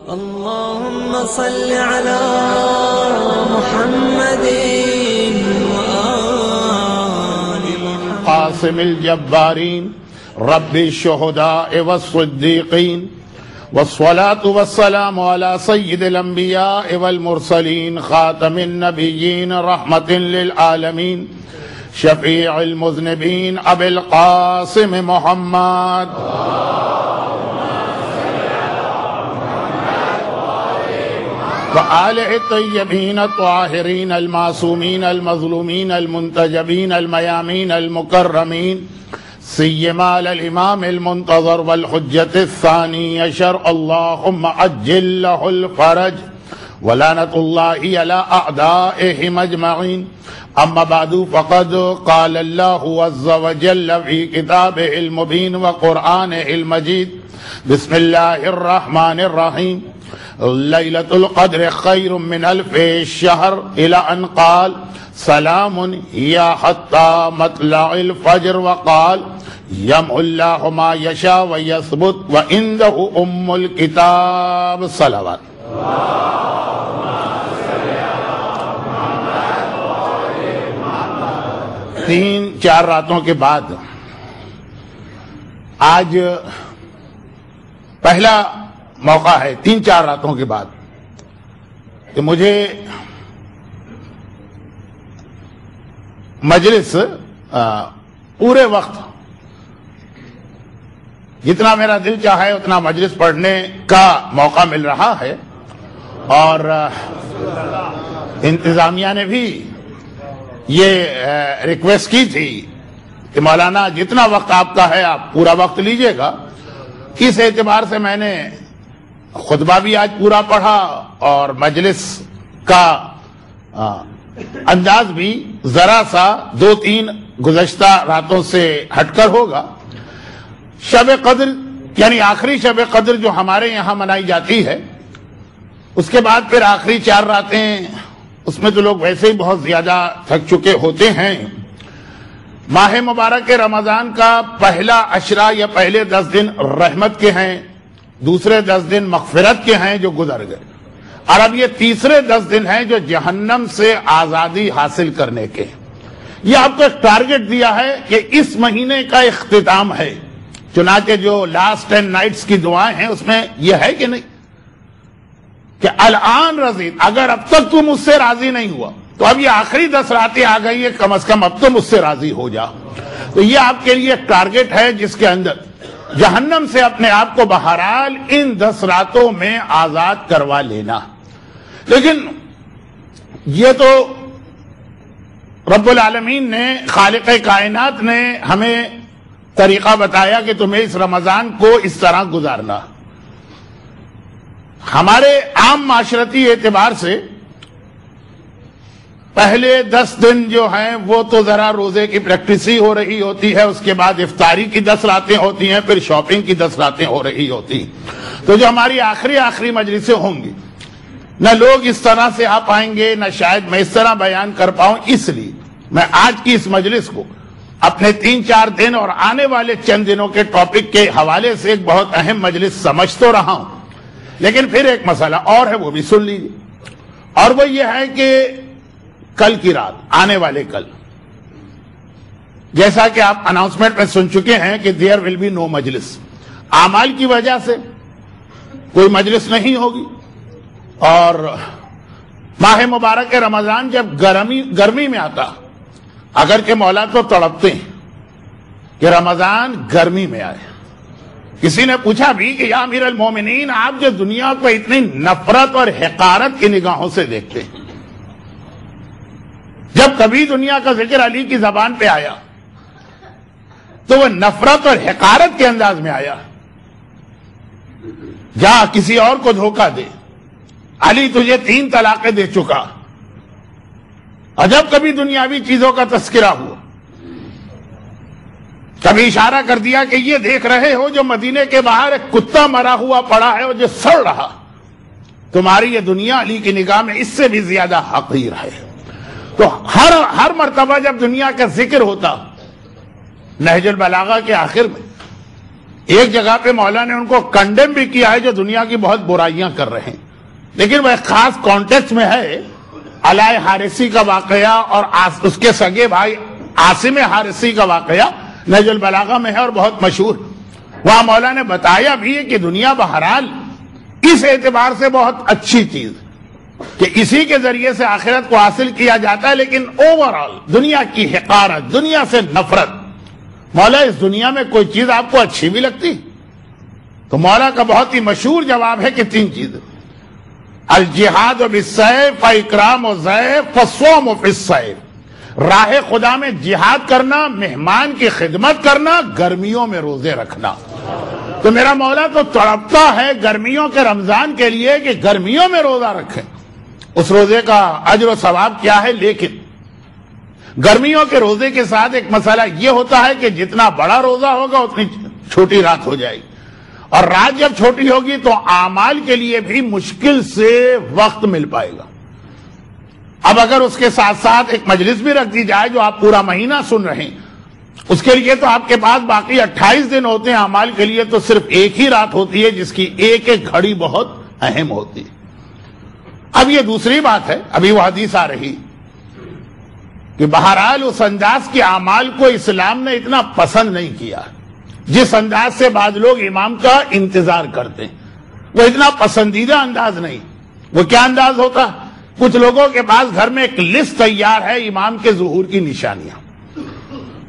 اللهم صل على محمد وآل محمد. قاسم الجبارين رب الشهداء والصديقين والصلاة والسلام على سيد الأنبياء والمرسلين خاتم النبيين رحمة للعالمين شفيع المذنبين أبي القاسم محمد وآله الطيبين الطاهرين المعصومين المظلومين المنتجبين الميامين المكرمين سيما الإمام المنتظر والحجة الثاني عشر اللهم عجل له الفرج ولعنة الله على أعدائهم أجمعين. أما بعد فقد قال الله عز وجل في كتابه المبين وقرآنه المجيد بسم الله الرحمن الرحيم ليلة القدر خير من 1000 شهر إلى أن قال سلام هي حتى مطلع الفجر وقال يمحو الله ما يشاء ويثبت وعنده أم الكتاب. صلوات. 3-4 راتوں کے بعد آج پہلا موقع ہے 3-4 راتوں کے بعد کہ مجھے مجلس پورے وقت جتنا میرا دل چاہے اتنا مجلس پڑھنے کا موقع مل رہا ہے، اور انتظامیہ نے بھی یہ ریکویسٹ کی تھی کہ مولانا جتنا وقت آپ کا ہے آپ پورا وقت لیجئے گا. اس اعتبار سے میں نے خطبہ بھی آج پورا پڑھا اور مجلس کا انداز بھی ذرا سا 2-3 گزشتہ راتوں سے ہٹ کر ہوگا. شب قدر یعنی آخری شب قدر جو ہمارے یہاں منائی جاتی ہے، اس کے بعد پھر آخری 4 راتیں، اس میں تو لوگ ویسے ہی بہت زیادہ تھک چکے ہوتے ہیں. ماہ مبارک رمضان کا پہلا عشرہ یا پہلے 10 دن رحمت کے ہیں، دوسرے 10 دن مغفرت کے ہیں جو گزر گئے، اور اب یہ تیسرے 10 دن ہیں جو جہنم سے آزادی حاصل کرنے کے. یہ آپ کو ایک ٹارگٹ دیا ہے کہ اس مہینے کا اختتام ہے. چنانچہ جو لاسٹ 10 نائٹس کی دعائیں ہیں اس میں یہ ہے کہ نہیں کہ الان رضیت، اگر اب تک تو مجھ سے راضی نہیں ہوا تو اب یہ آخری 10 راتیں آ گئی ہے، کم از کم اب تو مجھ سے راضی ہو جا. تو یہ آپ کے لیے ایک ٹارگٹ ہے جس کے اندر جہنم سے اپنے آپ کو بہرحال ان 10 راتوں میں آزاد کروا لینا. لیکن یہ تو رب العالمین نے، خالق کائنات نے ہمیں طریقہ بتایا کہ تمہیں اس رمضان کو اس طرح گزارنا. ہمارے عام معاشرتی اعتبار سے پہلے 10 دن جو ہیں وہ تو ذرا روزے کی پریکٹس ہی ہو رہی ہوتی ہے، اس کے بعد افطاری کی 10 راتیں ہوتی ہیں، پھر شاپنگ کی 10 راتیں ہو رہی ہوتی. تو جو ہماری آخری مجلسیں ہوں گی، نہ لوگ اس طرح سے آ پائیں گے، نہ شاید میں اس طرح بیان کر پاؤں. اس لیے میں آج کی اس مجلس کو اپنے 3-4 دن اور آنے والے چند دنوں کے ٹاپک کے حوالے سے ایک بہت اہم مجلس سمجھ تو رہا ہوں، لیکن پھر ایک مسئلہ اور ہے، وہ بھی سن لیجیے. اور وہ یہ ہے کہ کل کی رات، آنے والے کل، جیسا کہ آپ اناؤنسمنٹ میں سن چکے ہیں کہ دیئر ول بی نو مجلس. اعمال کی وجہ سے کوئی مجلس نہیں ہوگی، اور ماہ مبارک رمضان جب گرمی میں آتا، اگرچہ مولا تو تڑپتے ہیں کہ رمضان گرمی میں آئے. کسی نے پوچھا بھی کہ یا امیر المومنین، آپ جو دنیا کو اتنی نفرت اور حقارت کی نگاہوں سے دیکھتے ہیں، جب کبھی دنیا کا ذکر علی کی زبان پہ آیا تو وہ نفرت اور حقارت کے انداز میں آیا. جا کسی اور کو دھوکہ دے، علی تجھے 3 طلاقیں دے چکا. اور جب کبھی دنیاوی چیزوں کا تذکرہ ہوا، کبھی اشارہ کر دیا کہ یہ دیکھ رہے ہو جو مدینے کے باہر ایک کتا مرا ہوا پڑا ہے اور جو سڑ رہا، تمہاری یہ دنیا علی کی نگاہ میں اس سے بھی زیادہ حقیر ہے. تو ہر مرتبہ جب دنیا کا ذکر ہوتا، نہج البلاغہ کے آخر میں ایک جگہ پہ مولا نے ان کو کنڈیم بھی کیا ہے جو دنیا کی بہت برائیاں کر رہے ہیں، لیکن وہ ایک خاص کانٹیکسٹ میں ہے۔ علائے حارثی کا واقعہ اور اس کے سگے بھائی عاصم حارثی کا واقعہ نہج البلاغہ میں ہے اور بہت مشہور۔ وہاں مولا نے بتایا بھی ہے کہ دنیا بہرحال اس اعتبار سے بہت اچھی چیز کہ اسی کے ذریعے سے آخرت کو حاصل کیا جاتا ہے، لیکن اوورآل دنیا کی حقارت، دنیا سے نفرت۔ مولا اس دنیا میں کوئی چیز آپ کو اچھی بھی لگتی؟ تو مولا کا بہت ہی مشہور جواب ہے کہ 3 چیزیں: الجہاد بالسیف فاکرام الضیف فالصوم فی الصیف، راہ خدا میں جہاد کرنا، مہمان کی خدمت کرنا، گرمیوں میں روزے رکھنا۔ تو میرا مولا تو تڑپتا ہے گرمیوں کے رمضان کے لیے کہ گرمیوں میں روزہ رکھیں، اس روزے کا اجر و ثواب کیا ہے۔ لیکن گرمیوں کے روزے کے ساتھ ایک مسئلہ یہ ہوتا ہے کہ جتنا بڑا روزہ ہوگا اتنی چھوٹی رات ہو جائے گی، اور رات جب چھوٹی ہوگی تو اعمال کے لیے بھی مشکل سے وقت مل پائے گا۔ اب اگر اس کے ساتھ ساتھ ایک مجلس بھی رکھ دی جائے جو آپ پورا مہینہ سن رہے ہیں، اس کے لیے تو آپ کے پاس باقی 28 دن ہوتے ہیں، اعمال کے لیے تو صرف ایک ہی رات ہوتی ہے جس کی ایک ایک گھڑی بہت اہم ہوتی ہے۔ اب یہ دوسری بات ہے، ابھی وہ حدیث آ رہی کہ بہرحال اس انداز کے اعمال کو اسلام نے اتنا پسند نہیں کیا جس انداز سے بعض لوگ امام کا انتظار کرتے ہیں، وہ اتنا پسندیدہ انداز نہیں۔ وہ کیا انداز ہوتا؟ کچھ لوگوں کے پاس گھر میں ایک لسٹ تیار ہے امام کے ظہور کی نشانیاں،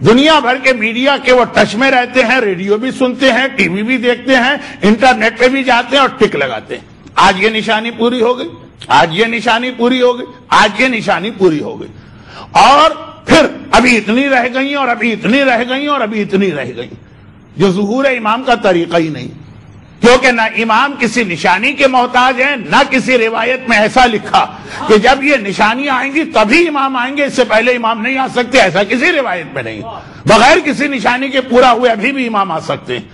دنیا بھر کے میڈیا کے وہ ٹچ میں رہتے ہیں، ریڈیو بھی سنتے ہیں، ٹی وی بھی دیکھتے ہیں، انٹرنیٹ پہ بھی جاتے ہیں اور ٹک لگاتے ہیں، آج یہ نشانی پوری ہو گئی، آج یہ نشانی پوری ہو گئی، آج یہ نشانی پوری ہو گئی، اور پھر ابھی اتنی رہ گئی اور ابھی اتنی رہ گئی اور ابھی اتنی رہ گئی، جو ظہور امام کا طریقہ ہی نہیں، کیونکہ نہ امام کسی نشانی کے محتاج ہیں، نہ کسی روایت میں ایسا لکھا کہ جب یہ نشانیاں آئیں گی تبھی امام آئیں گے، اس سے پہلے امام نہیں آ سکتے، ایسا کسی روایت میں نہیں۔ بغیر کسی نشانی کے پورا ہوئے ابھی بھی امام آ سکتے ہیں،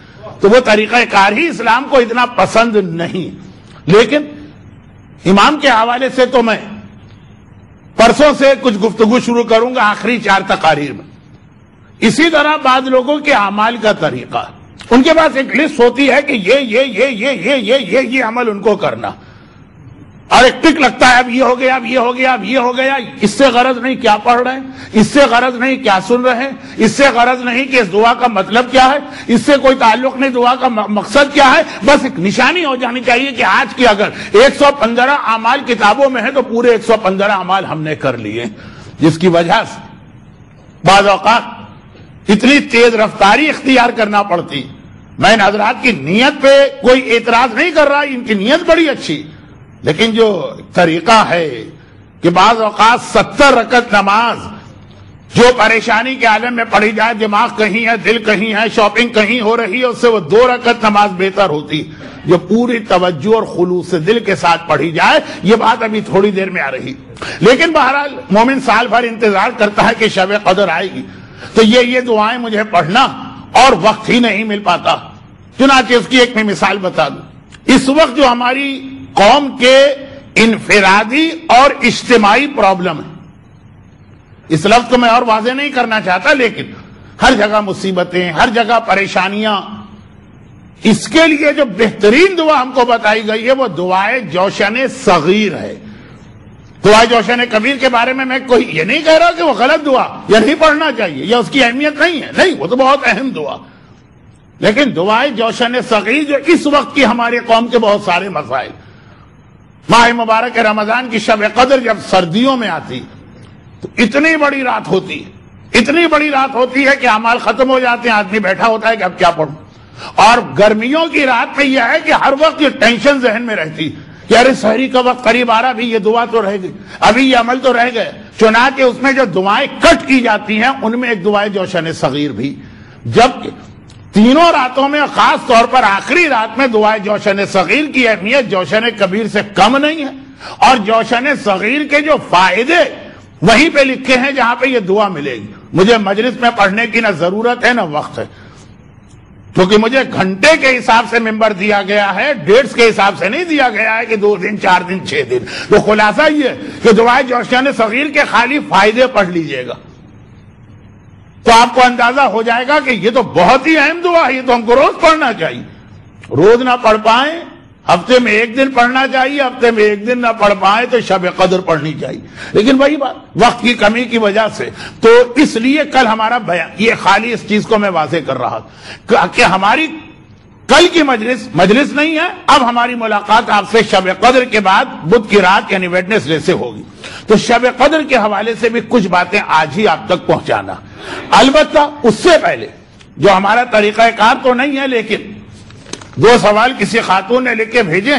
تو وہ طریقہ کار ہی اسلام کو اتنا پسند نہیں۔ لیکن امام کے حوالے سے تو میں پرسوں سے کچھ گفتگو شروع کروں گا آخری 4 تقاریر میں۔ اسی طرح بعض لوگوں کے اعمال کا طریقہ، ان کے پاس ایک لسٹ ہوتی ہے کہ یہ عمل ان کو کرنا، اور ایک ٹک لگتا ہے اب یہ ہو گیا، اب یہ ہو گیا، اب یہ ہو گیا۔ اس سے غرض نہیں کیا پڑھ رہے ہیں، اس سے غرض نہیں کیا سن رہے ہیں، اس سے غرض نہیں کہ اس دعا کا مطلب کیا ہے، اس سے کوئی تعلق نہیں دعا کا مقصد کیا ہے، بس ایک نشانی ہو جانی چاہیے کہ آج کی اگر 115 اعمال کتابوں میں ہے تو پورے 115 اعمال ہم نے کر لیے، جس کی وجہ سے بعض اوقات اتنی تیز رفتاری اختیار کرنا پڑتی۔ میں ان حضرات کی نیت پہ کوئی اعتراض نہیں کر رہا، ان کی نیت بڑی اچھی، لیکن جو طریقہ ہے کہ بعض اوقات 70 رکعت نماز جو پریشانی کے عالم میں پڑھی جائے، دماغ کہیں ہے، دل کہیں ہے، شاپنگ کہیں ہو رہی ہے، اس سے وہ 2 رکعت نماز بہتر ہوتی جو پوری توجہ اور خلوص سے دل کے ساتھ پڑھی جائے۔ یہ بات ابھی تھوڑی دیر میں آ رہی، لیکن بہرحال مومن سال بھر انتظار کرتا ہے کہ شب قدر آئے گی، تو یہ دعائیں مجھے پڑھنا اور وقت ہی نہیں مل پاتا۔ چنانچہ اس کی ایک میں مثال بتا دوں، اس وقت جو ہماری قوم کے انفرادی اور اجتماعی پرابلم ہے، اس لفظ کو میں اور واضح نہیں کرنا چاہتا، لیکن ہر جگہ مصیبتیں، ہر جگہ پریشانیاں، اس کے لیے جو بہترین دعا ہم کو بتائی گئی ہے وہ دعائے جوشن صغیر ہے۔ دعائے جوشن کبیر کے بارے میں کوئی یہ نہیں کہہ رہا کہ وہ غلط دعا یا نہیں پڑھنا چاہیے یا اس کی اہمیت نہیں ہے، نہیں، وہ تو بہت اہم دعا، لیکن دعائے جوشن صغیر جو اس وقت کی ہماری قوم کے بہت سارے مسائل، ماہ مبارک رمضان کی شب قدر جب سردیوں میں آتی تو اتنی بڑی رات ہوتی ہے، اتنی بڑی رات ہوتی ہے کہ اعمال ختم ہو جاتے ہیں، آدمی بیٹھا ہوتا ہے کہ اب کیا پڑھوں، اور گرمیوں کی رات میں یہ ہے کہ ہر وقت یہ ٹینشن ذہن میں رہتی کہ ارے سحری کا وقت قریب آ رہا، ابھی یہ دعا تو رہ گئی، ابھی یہ عمل تو رہ گئے۔ چنانچہ اس میں جو دعائیں کٹ کی جاتی ہیں ان میں ایک دعائے جوشن صغیر بھی، جبکہ تینوں راتوں میں خاص طور پر آخری رات میں دعائے جوشن صغیر کی اہمیت جوشن کبیر سے کم نہیں ہے، اور جوشن صغیر کے جو فائدے وہیں پہ لکھے ہیں جہاں پہ یہ دعا ملے گی۔ مجھے مجلس میں پڑھنے کی نہ ضرورت ہے نہ وقت ہے، کیونکہ مجھے گھنٹے کے حساب سے ممبر دیا گیا ہے، ڈیٹس کے حساب سے نہیں دیا گیا ہے کہ 2 دن 4 دن 6 دن۔ تو خلاصہ یہ کہ دعائے جوشن صغیر کے خالی فائدے پڑھ لیجئے گا، تو آپ کو اندازہ ہو جائے گا کہ یہ تو بہت ہی اہم دعا ہے، یہ تو ہم کو روز پڑھنا چاہیے. روز نہ پڑھ پائیں، ہفتے میں ایک دن پڑھنا چاہیے، ہفتے میں ایک دن نہ پڑھ پائیں تو شب قدر پڑھنی چاہیے. لیکن وہی بات وقت کی کمی کی وجہ سے، تو اس لیے کل ہمارا بیان، یہ خالی اس چیز کو میں واضح کر رہا تھا کہ ہماری کل کی مجلس نہیں ہے، اب ہماری ملاقات آپ سے شب قدر کے بعد بدھ کی رات یعنی ویڈنسڈے سے ہوگی. تو شب قدر کے حوالے سے بھی کچھ باتیں آج ہی آپ تک پہنچانا. البتہ اس سے پہلے جو ہمارا طریقہ کار تو نہیں ہے، لیکن 2 سوال کسی خاتون نے لکھ کے بھیجے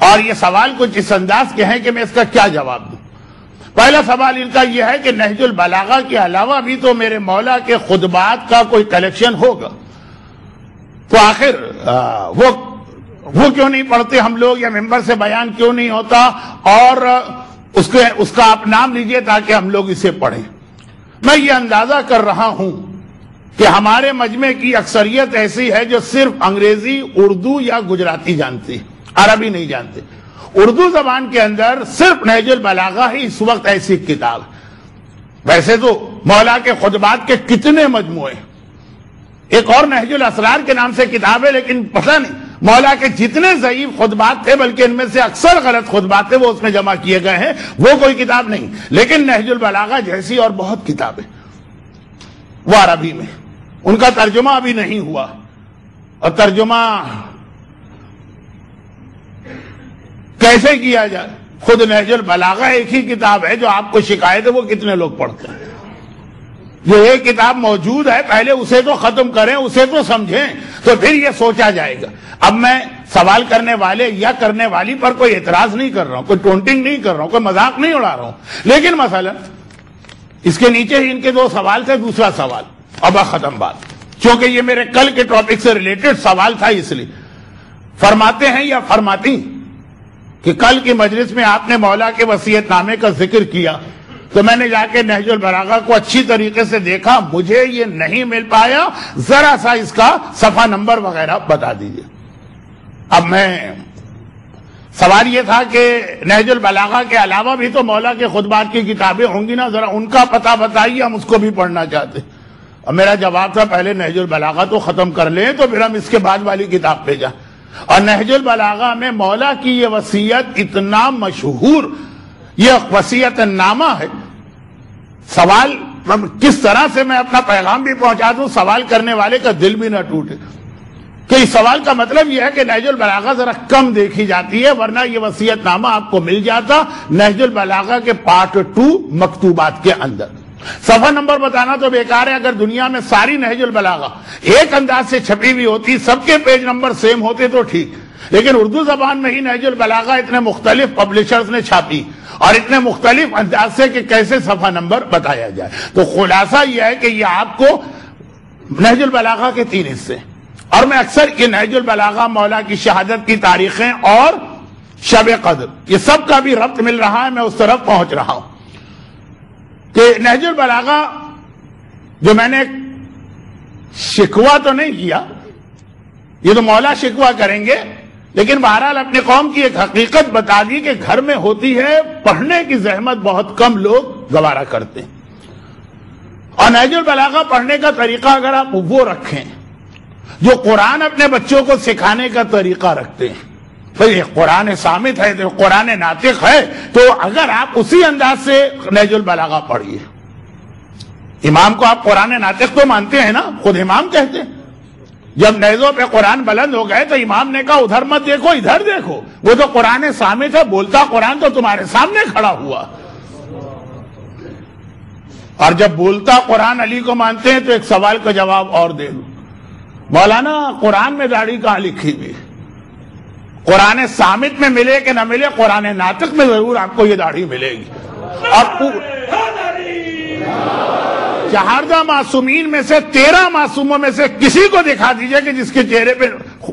اور یہ سوال کچھ اس انداز کے ہیں کہ میں اس کا کیا جواب دوں. پہلا سوال ان کا یہ ہے کہ نہج البلاغہ کے علاوہ بھی تو میرے مولا کے خطبات کا کوئی کلیکشن ہوگا، تو آخر وہ کیوں نہیں پڑھتے ہم لوگ، یا ممبر سے بیان کیوں نہیں ہوتا، اور اس کا آپ نام لیجئے تاکہ ہم لوگ اسے پڑھیں. میں یہ اندازہ کر رہا ہوں کہ ہمارے مجمع کی اکثریت ایسی ہے جو صرف انگریزی، اردو یا گجراتی جانتی، عربی نہیں جانتے. اردو زبان کے اندر صرف نہج البلاغہ ہی اس وقت ایسی کتاب. ویسے تو مولا کے خطبات کے کتنے مجموعے، ایک اور نہج الاسرار کے نام سے کتاب ہے، لیکن پتہ نہیں مولا کے جتنے ضعیف خطبات تھے، بلکہ ان میں سے اکثر غلط خطبات تھے، وہ اس میں جمع کیے گئے ہیں، وہ کوئی کتاب نہیں. لیکن نہج البلاغہ جیسی اور بہت کتابیں وہ عربی میں، ان کا ترجمہ ابھی نہیں ہوا، اور ترجمہ کیسے کیا جائے؟ خود نہج البلاغہ ایک ہی کتاب ہے جو آپ کو شکایت ہے وہ کتنے لوگ پڑھتے ہیں. جو ایک کتاب موجود ہے پہلے اسے تو ختم کریں، اسے تو سمجھیں، تو پھر یہ سوچا جائے گا. اب میں سوال کرنے والے یا کرنے والی پر کوئی اعتراض نہیں کر رہا ہوں، کوئی ٹونٹنگ نہیں کر رہا ہوں، کوئی مذاق نہیں اڑا رہا ہوں، لیکن مثلا اس کے نیچے ہی ان کے 2 سوال تھے. دوسرا سوال، اب ختم بات، چونکہ یہ میرے کل کے ٹاپک سے ریلیٹڈ سوال تھا، اس لیے فرماتے ہیں یا فرماتی کہ کل کی مجلس میں آپ نے مولا کے وصیت نامے کا ذکر کیا، تو میں نے جا کے نہج البلاغہ کو اچھی طریقے سے دیکھا، مجھے یہ نہیں مل پایا، ذرا سا اس کا صفحہ نمبر وغیرہ بتا دیجئے. اب سوال یہ تھا کہ نہج البلاغہ کے علاوہ بھی تو مولا کے خطبات کی کتابیں ہوں گی نا، ذرا ان کا پتہ بتائیے، ہم اس کو بھی پڑھنا چاہتے. اور میرا جواب تھا پہلے نہج البلاغہ تو ختم کر لیں تو پھر ہم اس کے بعد والی کتاب پہ جائیں. اور نہج البلاغہ میں مولا کی یہ وصیت اتنا مشہور، یہ وصیت نامہ ہے. سوال کس طرح سے میں اپنا پیغام بھی پہنچا دوں، سوال کرنے والے کا دل بھی نہ ٹوٹے، کہ اس سوال کا مطلب یہ ہے کہ نہج البلاغہ ذرا کم دیکھی جاتی ہے، ورنہ یہ وصیت نامہ آپ کو مل جاتا نہج البلاغہ کے پارٹ 2 مکتوبات کے اندر. صفحہ نمبر بتانا تو بیکار ہے، اگر دنیا میں ساری نہج البلاغہ ایک انداز سے چھپی ہوئی ہوتی، سب کے پیج نمبر سیم ہوتے تو ٹھیک، لیکن اردو زبان میں ہی نہج البلاغہ اتنے مختلف پبلشرز نے چھاپی اور اتنے مختلف انداز سے کہ کیسے صفحہ نمبر بتایا جائے. تو خلاصہ یہ ہے کہ یہ آپ کو نہج البلاغہ کے 3 حصے، اور میں اکثر یہ نہج البلاغہ، مولا کی شہادت کی تاریخیں اور شب قدر، یہ سب کا بھی ربط مل رہا ہے، میں اس طرف پہنچ رہا ہوں کہ نہج البلاغہ جو میں نے شکوہ تو نہیں کیا، یہ تو مولا شکوہ کریں گے، لیکن بہرحال اپنی قوم کی ایک حقیقت بتا دی کہ گھر میں ہوتی ہے، پڑھنے کی زحمت بہت کم لوگ گوارا کرتے ہیں. اور نہج البلاغہ پڑھنے کا طریقہ اگر آپ وہ رکھیں جو قرآن اپنے بچوں کو سکھانے کا طریقہ رکھتے ہیں، بھئی قرآن صامت ہے تو قرآن ناطق ہے، تو اگر آپ اسی انداز سے نہج البلاغہ پڑھیے. امام کو آپ قرآن ناطق تو مانتے ہیں نا، خود امام کہتے ہیں جب نیزوں پہ قرآن بلند ہو گئے تو امام نے کہا ادھر مت دیکھو ادھر دیکھو، وہ تو قرآن صامت ہے، بولتا قرآن تو تمہارے سامنے کھڑا ہوا. اور جب بولتا قرآن علی کو مانتے ہیں تو ایک سوال کا جواب اور دے دوں، مولانا قرآن میں داڑھی کہاں لکھی ہوئی؟ قرآن صامت میں ملے کہ نہ ملے، قرآن ناطق میں ضرور آپ کو یہ داڑھی ملے گی. اور 14 معصومین میں سے 13 معصوموں میں سے کسی کو دکھا دیجئے کہ جس کے چہرے پہ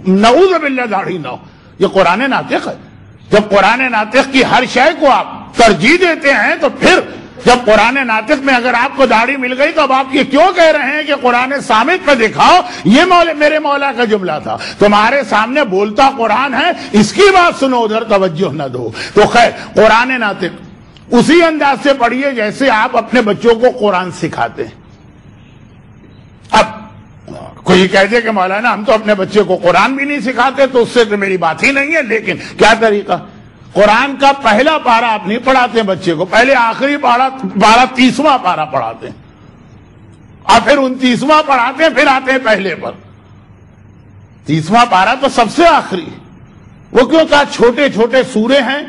نعوذ باللہ داڑھی نہ ہو. یہ قرآن ناطق ہے. جب قرآن ناطق کی ہر شے کو آپ ترجیح دیتے ہیں تو پھر جب قرآن ناطق میں اگر آپ کو داڑھی مل گئی تو اب آپ یہ کیوں کہہ رہے ہیں کہ قرآن صامت پہ دکھاؤ؟ یہ میرے مولا کا جملہ تھا، تمہارے سامنے بولتا قرآن ہے، اس کی بات سنو، ادھر توجہ نہ دو. تو خیر قرآن ناطق اسی انداز سے پڑھیے جیسے آپ اپنے بچوں کو قرآن سکھاتے ہیں. اب کوئی کہہ دے کہ مولانا ہم تو اپنے بچے کو قرآن بھی نہیں سکھاتے، تو اس سے تو میری بات ہی نہیں ہے، لیکن کیا طریقہ؟ قرآن کا پہلا پارہ آپ نہیں پڑھاتے بچے کو، پہلے آخری پارہ 30واں پارہ پڑھاتے ہیں، اور پھر 29واں پڑھاتے ہیں، پھر آتے ہیں پہلے پر۔ 30واں پارہ تو سب سے آخری، وہ کیوں کہا چھوٹے چھوٹے سورے ہیں،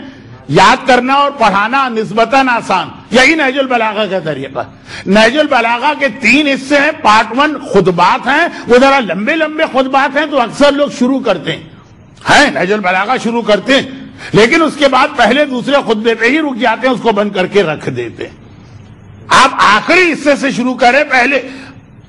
یاد کرنا اور پڑھانا نسبتاً آسان، یہی نہج البلاغہ کا طریقہ۔ نہج البلاغہ کے 3 حصے ہیں، پارٹ 1 خطبات ہیں، وہ ذرا لمبے لمبے خطبات ہیں، تو اکثر لوگ شروع کرتے ہیں نہج البلاغہ شروع کرتے ہیں، لیکن اس کے بعد پہلے دوسرے خطبے پہ ہی رک جاتے ہیں، اس کو بند کر کے رکھ دیتے ہیں۔ آپ آخری حصے سے شروع کریں، پہلے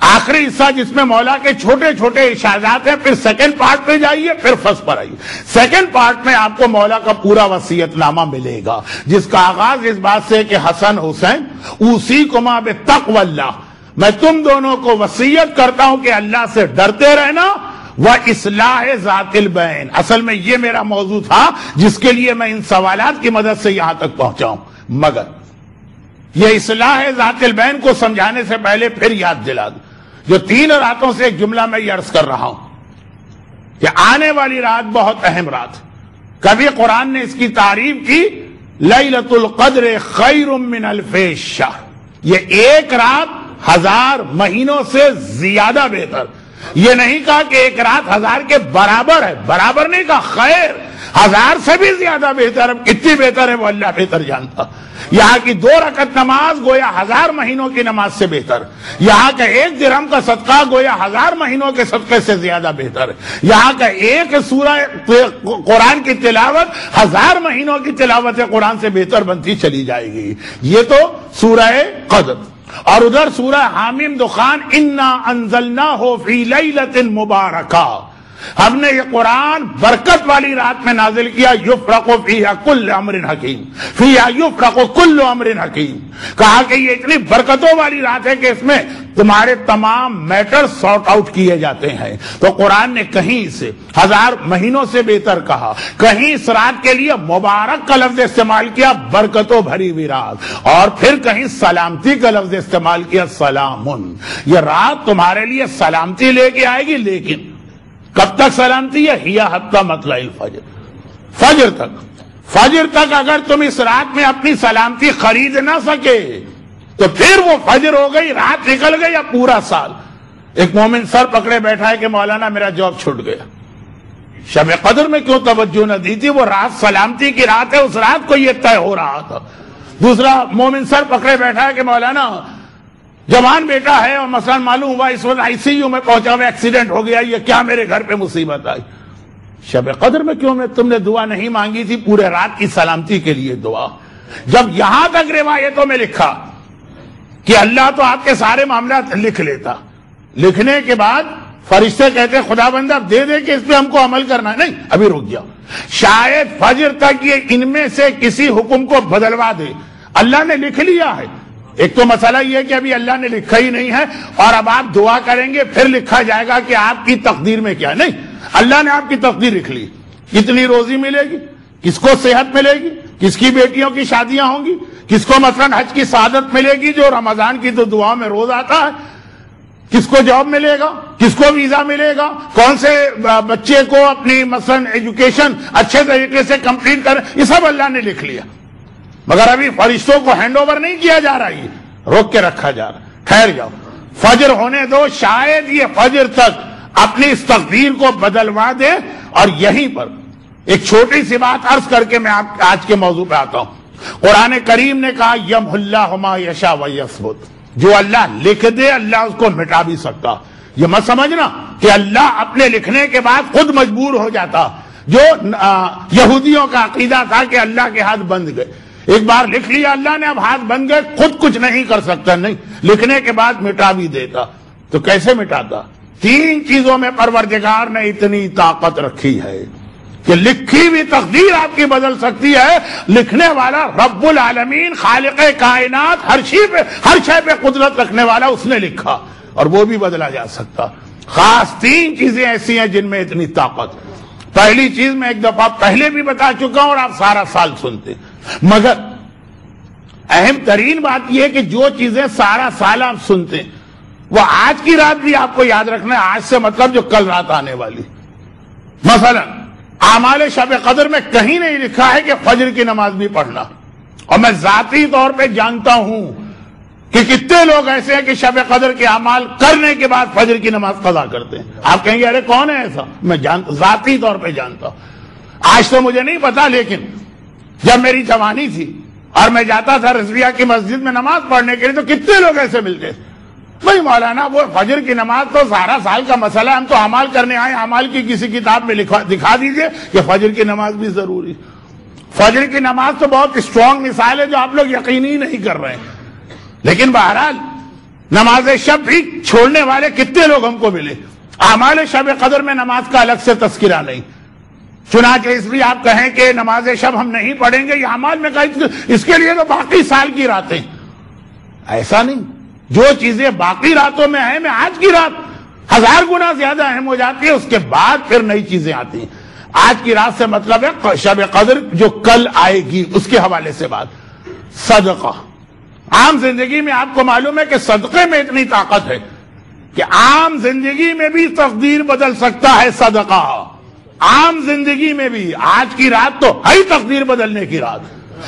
آخری حصہ جس میں مولا کے چھوٹے چھوٹے ارشادات ہیں، پھر سیکنڈ پارٹ پہ جائیے، پھر فرسٹ پر آئیے۔ سیکنڈ پارٹ میں آپ کو مولا کا پورا وصیت نامہ ملے گا، جس کا آغاز اس بات سے کہ حسن حسین اوصیکما بتقوی اللہ، میں تم دونوں کو وصیت کرتا ہوں کہ اللہ سے ڈرتے رہنا، وَإِصْلَاحِ ذَاتِ الْبَيْنِ۔ اصل میں یہ میرا موضوع تھا جس کے لیے میں ان سوالات کی مدد سے یہاں تک پہنچا ہوں، مگر یہ اصلاح ذات البین کو سمجھانے سے پہلے پھر یاد دلا دوں، جو 3 راتوں سے ایک جملہ میں یہ عرض کر رہا ہوں کہ آنے والی رات بہت اہم رات۔ کبھی قرآن نے اس کی تعریف کی، لیلۃ القدر خیر من الف شہر، یہ ایک رات 1000 مہینوں سے زیادہ بہتر۔ یہ نہیں کہا کہ ایک رات 1000 کے برابر ہے، برابر نہیں کہا، خیر 1000 سے بھی زیادہ بہتر۔ اب کتنی بہتر ہے وہ اللہ بہتر جانتا۔ یہاں کی 2 رکعت نماز گویا 1000 مہینوں کی نماز سے بہتر، یہاں کا 1 درہم کا صدقہ گویا 1000 مہینوں کے صدقے سے زیادہ بہتر ہے، یہاں کا 1 سورہ قرآن کی تلاوت 1000 مہینوں کی تلاوت قرآن سے بہتر بنتی چلی جائے گی۔ یہ تو سورہ قدر، اور ادھر سورہ حامیم دخان، انا انزلناہ فی لیلۃ مبارکہ، ہم نے یہ قرآن برکت والی رات میں نازل کیا، یفرق فیہا کل امر حکیم، فیہا یفرق کل امر حکیم، کہا کہ یہ اتنی برکتوں والی رات ہے کہ اس میں تمہارے تمام میٹر سارٹ آؤٹ کیے جاتے ہیں۔ تو قرآن نے کہیں سے 1000 مہینوں سے بہتر کہا، کہیں اس رات کے لیے مبارک کا لفظ استعمال کیا، برکتوں بھری ہوئی رات، اور پھر کہیں سلامتی کا لفظ استعمال کیا، سلامن، یہ رات تمہارے لیے سلامتی لے کے آئے گی، لیکن کب تک سلامتی ہے؟ ہی حتی مطلع الفجر، فجر تک۔ فجر تک اگر تم اس رات میں اپنی سلامتی خرید نہ سکے تو پھر وہ فجر ہو گئی، رات نکل گئی یا پورا سال۔ ایک مومن سر پکڑے بیٹھا ہے کہ مولانا میرا جاب چھوٹ گیا، شب قدر میں کیوں توجہ نہ دی تھی؟ وہ رات سلامتی کی رات ہے، اس رات کو یہ طے ہو رہا تھا۔ دوسرا مومن سر پکڑے بیٹھا ہے کہ مولانا جوان بیٹا ہے اور مثلا معلوم ہوا اس وقت ICU میں پہنچا ہوا، ایکسیڈنٹ ہو گیا، یہ کیا میرے گھر پہ مصیبت آئی؟ شب قدر میں کیوں تم نے دعا نہیں مانگی تھی؟ پورے رات کی سلامتی کے لیے دعا۔ جب یہاں تک روایتوں میں لکھا کہ اللہ تو آپ کے سارے معاملات لکھ لیتا، لکھنے کے بعد فرشتے کہتے خدا بندہ دے دے کہ اس پہ ہم کو عمل کرنا ہے، نہیں ابھی رک گیا، شاید فجر تک یہ ان میں سے کسی حکم کو بدلوا دے، اللہ نے لکھ لیا ہے۔ ایک تو مسئلہ یہ ہے کہ ابھی اللہ نے لکھا ہی نہیں ہے، اور اب آپ دعا کریں گے پھر لکھا جائے گا کہ آپ کی تقدیر میں کیا، نہیں، اللہ نے آپ کی تقدیر لکھ لی، کتنی روزی ملے گی، کس کو صحت ملے گی، کس کی بیٹیوں کی شادیاں ہوں گی، کس کو مثلا حج کی سعادت ملے گی جو رمضان کی تو دعا میں روز آتا ہے، کس کو جاب ملے گا، کس کو ویزا ملے گا، کون سے بچے کو اپنی مثلا ایجوکیشن اچھے طریقے سے کمپلیٹ کریں، یہ سب اللہ نے لکھ لیا، مگر ابھی فرشتوں کو ہینڈ اوور نہیں کیا جا رہا، یہ روک کے رکھا جا رہا۔ ٹھہر جاؤ، فجر ہونے دو، شاید یہ فجر تک اپنی اس تقدیر کو بدلوا دے۔ اور یہیں پر ایک چھوٹی سی بات عرض کر کے میں آپ آج کے موضوع پہ آتا ہوں۔ قرآن کریم نے کہا یمحو اللہ ما یشاء ویثبت، جو اللہ لکھ دے اللہ اس کو مٹا بھی سکتا۔ یہ مت سمجھنا کہ اللہ اپنے لکھنے کے بعد خود مجبور ہو جاتا، جو یہودیوں کا عقیدہ تھا کہ اللہ کے ہاتھ بند گئے، ایک بار لکھ لیا اللہ نے اب ہاتھ بند گئے، خود کچھ نہیں کر سکتا، نہیں، لکھنے کے بعد مٹا بھی دیتا۔ تو کیسے مٹاتا؟ 3 چیزوں میں پروردگار نے اتنی طاقت رکھی ہے کہ لکھی ہوئی تقدیر آپ کی بدل سکتی ہے۔ لکھنے والا رب العالمین، خالق کائنات، ہر شے پہ قدرت رکھنے والا، اس نے لکھا اور وہ بھی بدلا جا سکتا۔ خاص 3 چیزیں ایسی ہیں جن میں اتنی طاقت۔ پہلی چیز میں ایک دفعہ پہلے بھی بتا چکا ہوں اور آپ سارا سال سنتے، مگر اہم ترین بات یہ ہے کہ جو چیزیں سارا سال آپ سنتے وہ آج کی رات بھی آپ کو یاد رکھنا ہے. آج سے مطلب جو کل رات آنے والی. مثلا اعمال شب قدر میں کہیں نہیں لکھا ہے کہ فجر کی نماز بھی پڑھنا. اور میں ذاتی طور پہ جانتا ہوں کہ کتنے لوگ ایسے ہیں کہ شب قدر کے اعمال کرنے کے بعد فجر کی نماز قضا کرتے ہیں. آپ کہیں گے ارے کون ہے ایسا؟ میں ذاتی طور پہ جانتا ہوں. آج تو مجھے نہیں پتا، لیکن جب میری جوانی تھی اور میں جاتا تھا رضویہ کی مسجد میں نماز پڑھنے کے لیے تو کتنے لوگ ایسے ملتے تھے. بھائی مولانا وہ فجر کی نماز تو سارا سال کا مسئلہ ہے، ہم تو اعمال کرنے آئے، اعمال کی کسی کتاب میں دکھا دیجئے کہ فجر کی نماز بھی ضروری. فجر کی نماز تو بہت اسٹرانگ مثال ہے جو آپ لوگ یقینی نہیں کر رہے ہیں. لیکن بہرحال نماز شب بھی چھوڑنے والے کتنے لوگ ہم کو ملے. اعمال شب قدر میں نماز کا الگ سے تذکرہ نہیں. چنانچہ اس لیے آپ کہیں کہ نماز شب ہم نہیں پڑھیں گے، یہ اعمال میں کہیں اس کے لیے تو باقی سال کی راتیں. ایسا نہیں. جو چیزیں باقی راتوں میں ہیں، میں آج کی رات 1000 گنا زیادہ اہم ہو جاتی ہے، اس کے بعد پھر نئی چیزیں آتی ہیں. آج کی رات سے مطلب ہے شب قدر جو کل آئے گی اس کے حوالے سے بات. صدقہ. عام زندگی میں آپ کو معلوم ہے کہ صدقے میں اتنی طاقت ہے کہ عام زندگی میں بھی تقدیر بدل سکتا ہے صدقہ. عام زندگی میں بھی. آج کی رات تو ہے تقدیر بدلنے کی رات.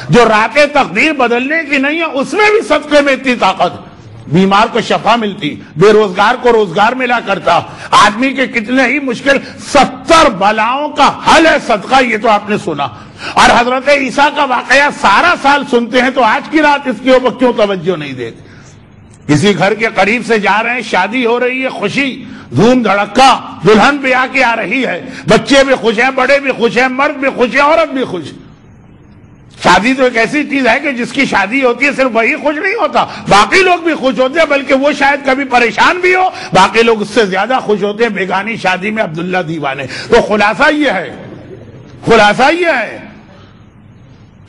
جو راتیں تقدیر بدلنے کی نہیں ہے اس میں بھی صدقے میں اتنی طاقت. بیمار کو شفا ملتی، بے روزگار کو روزگار ملا کرتا، آدمی کے کتنے ہی مشکل 70 بلاؤں کا حل ہے صدقہ. یہ تو آپ نے سنا. اور حضرت عیسیٰ کا واقعہ سارا سال سنتے ہیں تو آج کی رات اس کے اوپر کیوں توجہ نہیں دیتے؟ کسی گھر کے قریب سے جا رہے ہیں، شادی ہو رہی ہے، خوشی دھوم دھڑکا، دلہن بھی آ کے آ رہی ہے، بچے بھی خوش ہیں، بڑے بھی خوش ہیں، مرد بھی خوش ہیں، عورت بھی خوش. شادی تو ایک ایسی چیز ہے کہ جس کی شادی ہوتی ہے صرف وہی خوش نہیں ہوتا، باقی لوگ بھی خوش ہوتے ہیں، بلکہ وہ شاید کبھی پریشان بھی ہو، باقی لوگ اس سے زیادہ خوش ہوتے ہیں. بیگانی شادی میں عبداللہ دیوانے. تو خلاصہ یہ ہے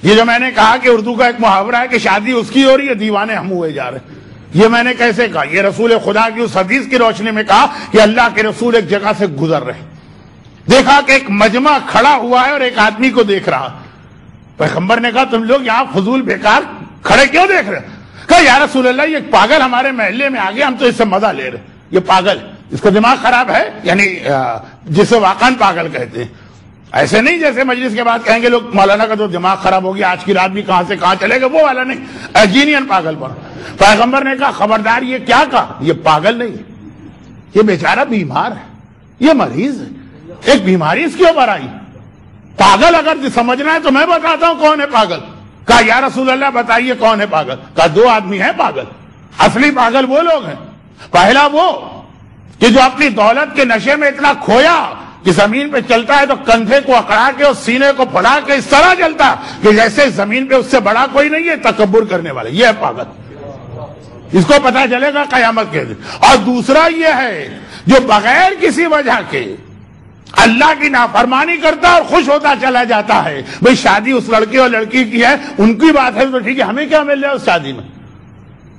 یہ جو میں نے کہا کہ اردو کا ایک محاورہ ہے کہ شادی اس کی ہو رہی ہے، دیوانے ہم ہوئے جا رہے ہیں. یہ میں نے کیسے کہا؟ یہ رسول خدا کی اس حدیث کی روشنی میں کہا کہ اللہ کے رسول ایک جگہ سے گزر رہے، دیکھا کہ ایک مجمع کھڑا ہوا ہے اور ایک آدمی کو دیکھ رہا. پیغمبر نے کہا تم لوگ یہاں فضول بیکار کھڑے کیوں دیکھ رہے؟ کہا یا رسول اللہ یہ پاگل ہمارے محلے میں آ گیا، ہم تو اس سے مزہ لے رہے. یہ پاگل، اس کا دماغ خراب ہے، یعنی جسے واقعاً پاگل کہتے ہیں. ایسے نہیں جیسے مجلس کے بعد کہیں گے لوگ مولانا کا تو دماغ خراب ہو گیا، آج کی رات بھی کہاں سے کہاں چلے گا، وہ والا نہیں، جینین پاگل پر. پیغمبر نے کہا خبردار. یہ کیا کہا؟ یہ پاگل نہیں، یہ بیچارہ بیمار ہے، یہ مریض ہے، ایک بیماری اس کے اوپر آئی. پاگل اگر سمجھنا ہے تو میں بتاتا ہوں کون ہے پاگل. کہا یا رسول اللہ بتائیے کون ہے پاگل. کہا 2 آدمی ہیں پاگل. اصلی پاگل وہ لوگ ہیں. پہلا وہ کہ جو اپنی دولت کے نشے میں اتنا کھویا کہ زمین پہ چلتا ہے تو کندھے کو اکڑا کے اور سینے کو پھڑا کے اس طرح چلتا کہ جیسے زمین پہ اس سے بڑا کوئی نہیں ہے، تکبر کرنے والے. یہ ہے پاگل. اس کو پتہ چلے گا قیامت کے دن. اور دوسرا یہ ہے جو بغیر کسی وجہ کے اللہ کی نافرمانی کرتا اور خوش ہوتا چلا جاتا ہے. بھئی شادی اس لڑکے اور لڑکی کی ہے، ان کی بات ہے تو ٹھیک ہے، ہمیں کیا مل رہا ہے اس شادی میں؟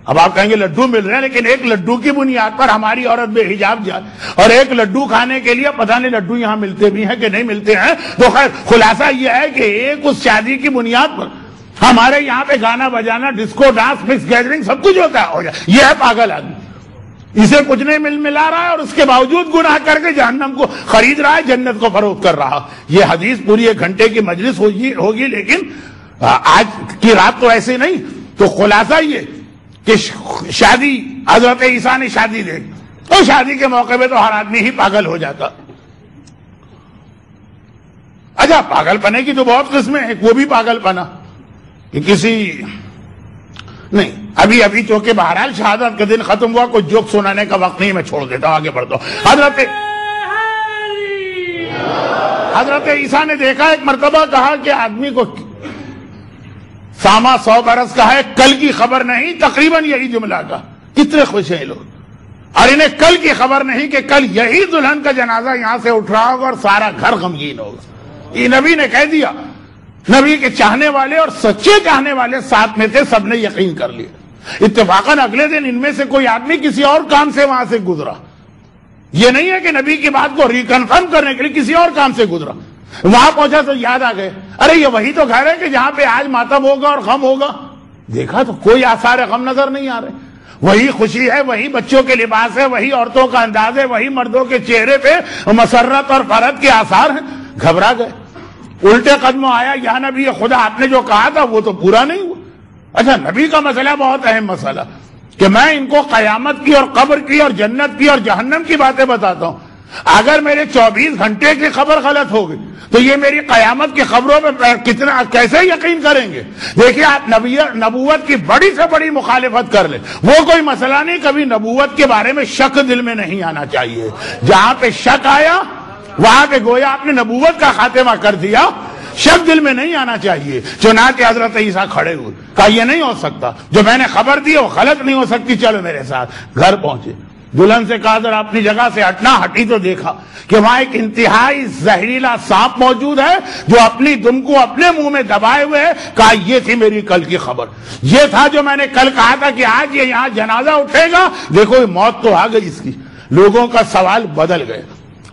اب آپ کہیں گے لڈو مل رہے ہیں، لیکن ایک لڈو کی بنیاد پر ہماری عورت بے حجاب جائے، اور ایک لڈو کھانے کے لیے پتہ نہیں لڈو یہاں ملتے بھی ہیں کہ نہیں ملتے ہیں. تو خیر خلاصہ یہ ہے کہ ایک اس شادی کی بنیاد پر ہمارے یہاں پہ گانا بجانا، ڈسکو ڈانس، مکس گیدرنگ سب کچھ ہوتا ہے. یہ ہے پاگل آدمی. اسے کچھ نہیں ملا رہا ہے اور اس کے باوجود گناہ کر کے جہنم کو خرید رہا ہے، جنت کو فروخت کر رہا. یہ حدیث پوری 1 گھنٹے کی مجلس ہوگی، لیکن آج کی رات تو ایسے نہیں. تو خلاصہ یہ کہ شادی، حضرت عیسیٰ نے شادی دیکھ، اور شادی کے موقع پہ تو ہر آدمی ہی پاگل ہو جاتا. اچھا پاگل پنے کی تو بہت قسمیں ہیں. وہ بھی پاگل پنا کہ کسی نہیں، ابھی چونکہ بہرحال شہادت کے دن ختم ہوا، کوئی جوک سنانے کا وقت نہیں، میں چھوڑ دیتا ہوں، آگے بڑھتا ہوں. حضرت عیسیٰ نے دیکھا، ایک مرتبہ کہا کہ آدمی کو ساما 100 برس کا ہے، کل کی خبر نہیں. تقریباً یہی جملہ کا. کتنے خوش ہیں لوگ، اور انہیں کل کی خبر نہیں کہ کل یہی دلہن کا جنازہ یہاں سے اٹھ رہا ہوگا اور سارا گھر غمگین ہوگا. یہ نبی نے کہہ دیا. نبی کے چاہنے والے اور سچے چاہنے والے ساتھ میں تھے، سب نے یقین کر لیا. اتفاقاً اگلے دن ان میں سے کوئی آدمی کسی اور کام سے وہاں سے گزرا. یہ نہیں ہے کہ نبی کی بات کو ریکنفرم کرنے کے لیے کسی اور کام سے گزرا. وہاں پہنچا تو یاد آ گئے، ارے یہ وہی تو گھر ہے کہ جہاں پہ آج ماتم ہوگا اور غم ہوگا. دیکھا تو کوئی آثار غم نظر نہیں آ رہے. وہی خوشی ہے، وہی بچوں کے لباس ہے، وہی عورتوں کا انداز ہے، وہی مردوں کے چہرے پہ مسرت اور فرحت کے آثار ہیں. گھبرا گئے، الٹے قدموں آیا، یا نبی خدا آپ نے جو کہا تھا وہ تو پورا نہیں ہوا. اچھا، نبی کا مسئلہ بہت اہم مسئلہ کہ میں ان کو قیامت کی اور قبر کی اور جنت کی اور جہنم کی باتیں بتاتا ہوں. اگر میرے 24 گھنٹے کی خبر غلط ہوگی تو یہ میری قیامت کی خبروں پہ کتنا کیسے یقین کریں گے؟ دیکھیے، آپ نبوت کی بڑی سے بڑی مخالفت کر لیں، وہ کوئی مسئلہ نہیں، کبھی نبوت کے بارے میں شک دل میں نہیں آنا چاہیے. جہاں پہ شک آیا وہاں پہ گویا آپ نے نبوت کا خاتمہ کر دیا. شک دل میں نہیں آنا چاہیے. چنانچہ حضرت عیسیٰ کھڑے ہوئے، کہا یہ نہیں ہو سکتا، جو میں نے خبر دی وہ غلط نہیں ہو سکتی، چلو میرے ساتھ. گھر پہنچے، دلہن سے کہا ذرا اپنی جگہ سے ہٹنا. ہٹی تو دیکھا کہ وہاں ایک انتہائی زہریلا سانپ موجود ہے جو اپنی دم کو اپنے منہ میں دبائے ہوئے ہے. کہا یہ تھی میری کل کی خبر، یہ تھا جو میں نے کل کہا تھا کہ آج یہ یہاں جنازہ اٹھے گا. دیکھو موت تو آ گئی اس کی. لوگوں کا سوال بدل گئے.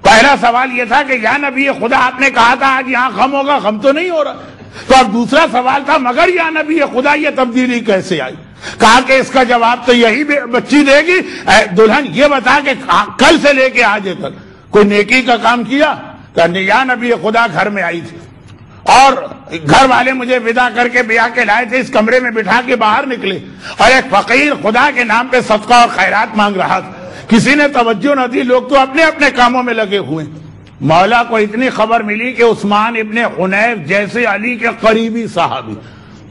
پہلا سوال یہ تھا کہ یا نبی خدا آپ نے کہا تھا آج یہاں غم ہوگا، غم تو نہیں ہو رہا. تو اب دوسرا سوال تھا مگر یا نبی خدا یہ تبدیلی کیسے آئی؟ کہا کہ اس کا جواب تو یہی بچی دے گی. دلہن یہ بتا کہ کل سے لے کے آج تک کوئی نیکی کا کام کیا؟ کہ یا نبی خدا گھر میں آئی تھی اور گھر والے مجھے ودا کر کے بیاہ کے لائے تھے، اس کمرے میں بٹھا کے باہر نکلے اور ایک فقیر خدا کے نام پہ صدقہ اور خیرات مانگ رہا تھا. کسی نے توجہ نہ دی، لوگ تو اپنے اپنے کاموں میں لگے ہوئے. مولا کو اتنی خبر ملی کہ عثمان ابن حنیف جیسے علی کے قریبی صحابی،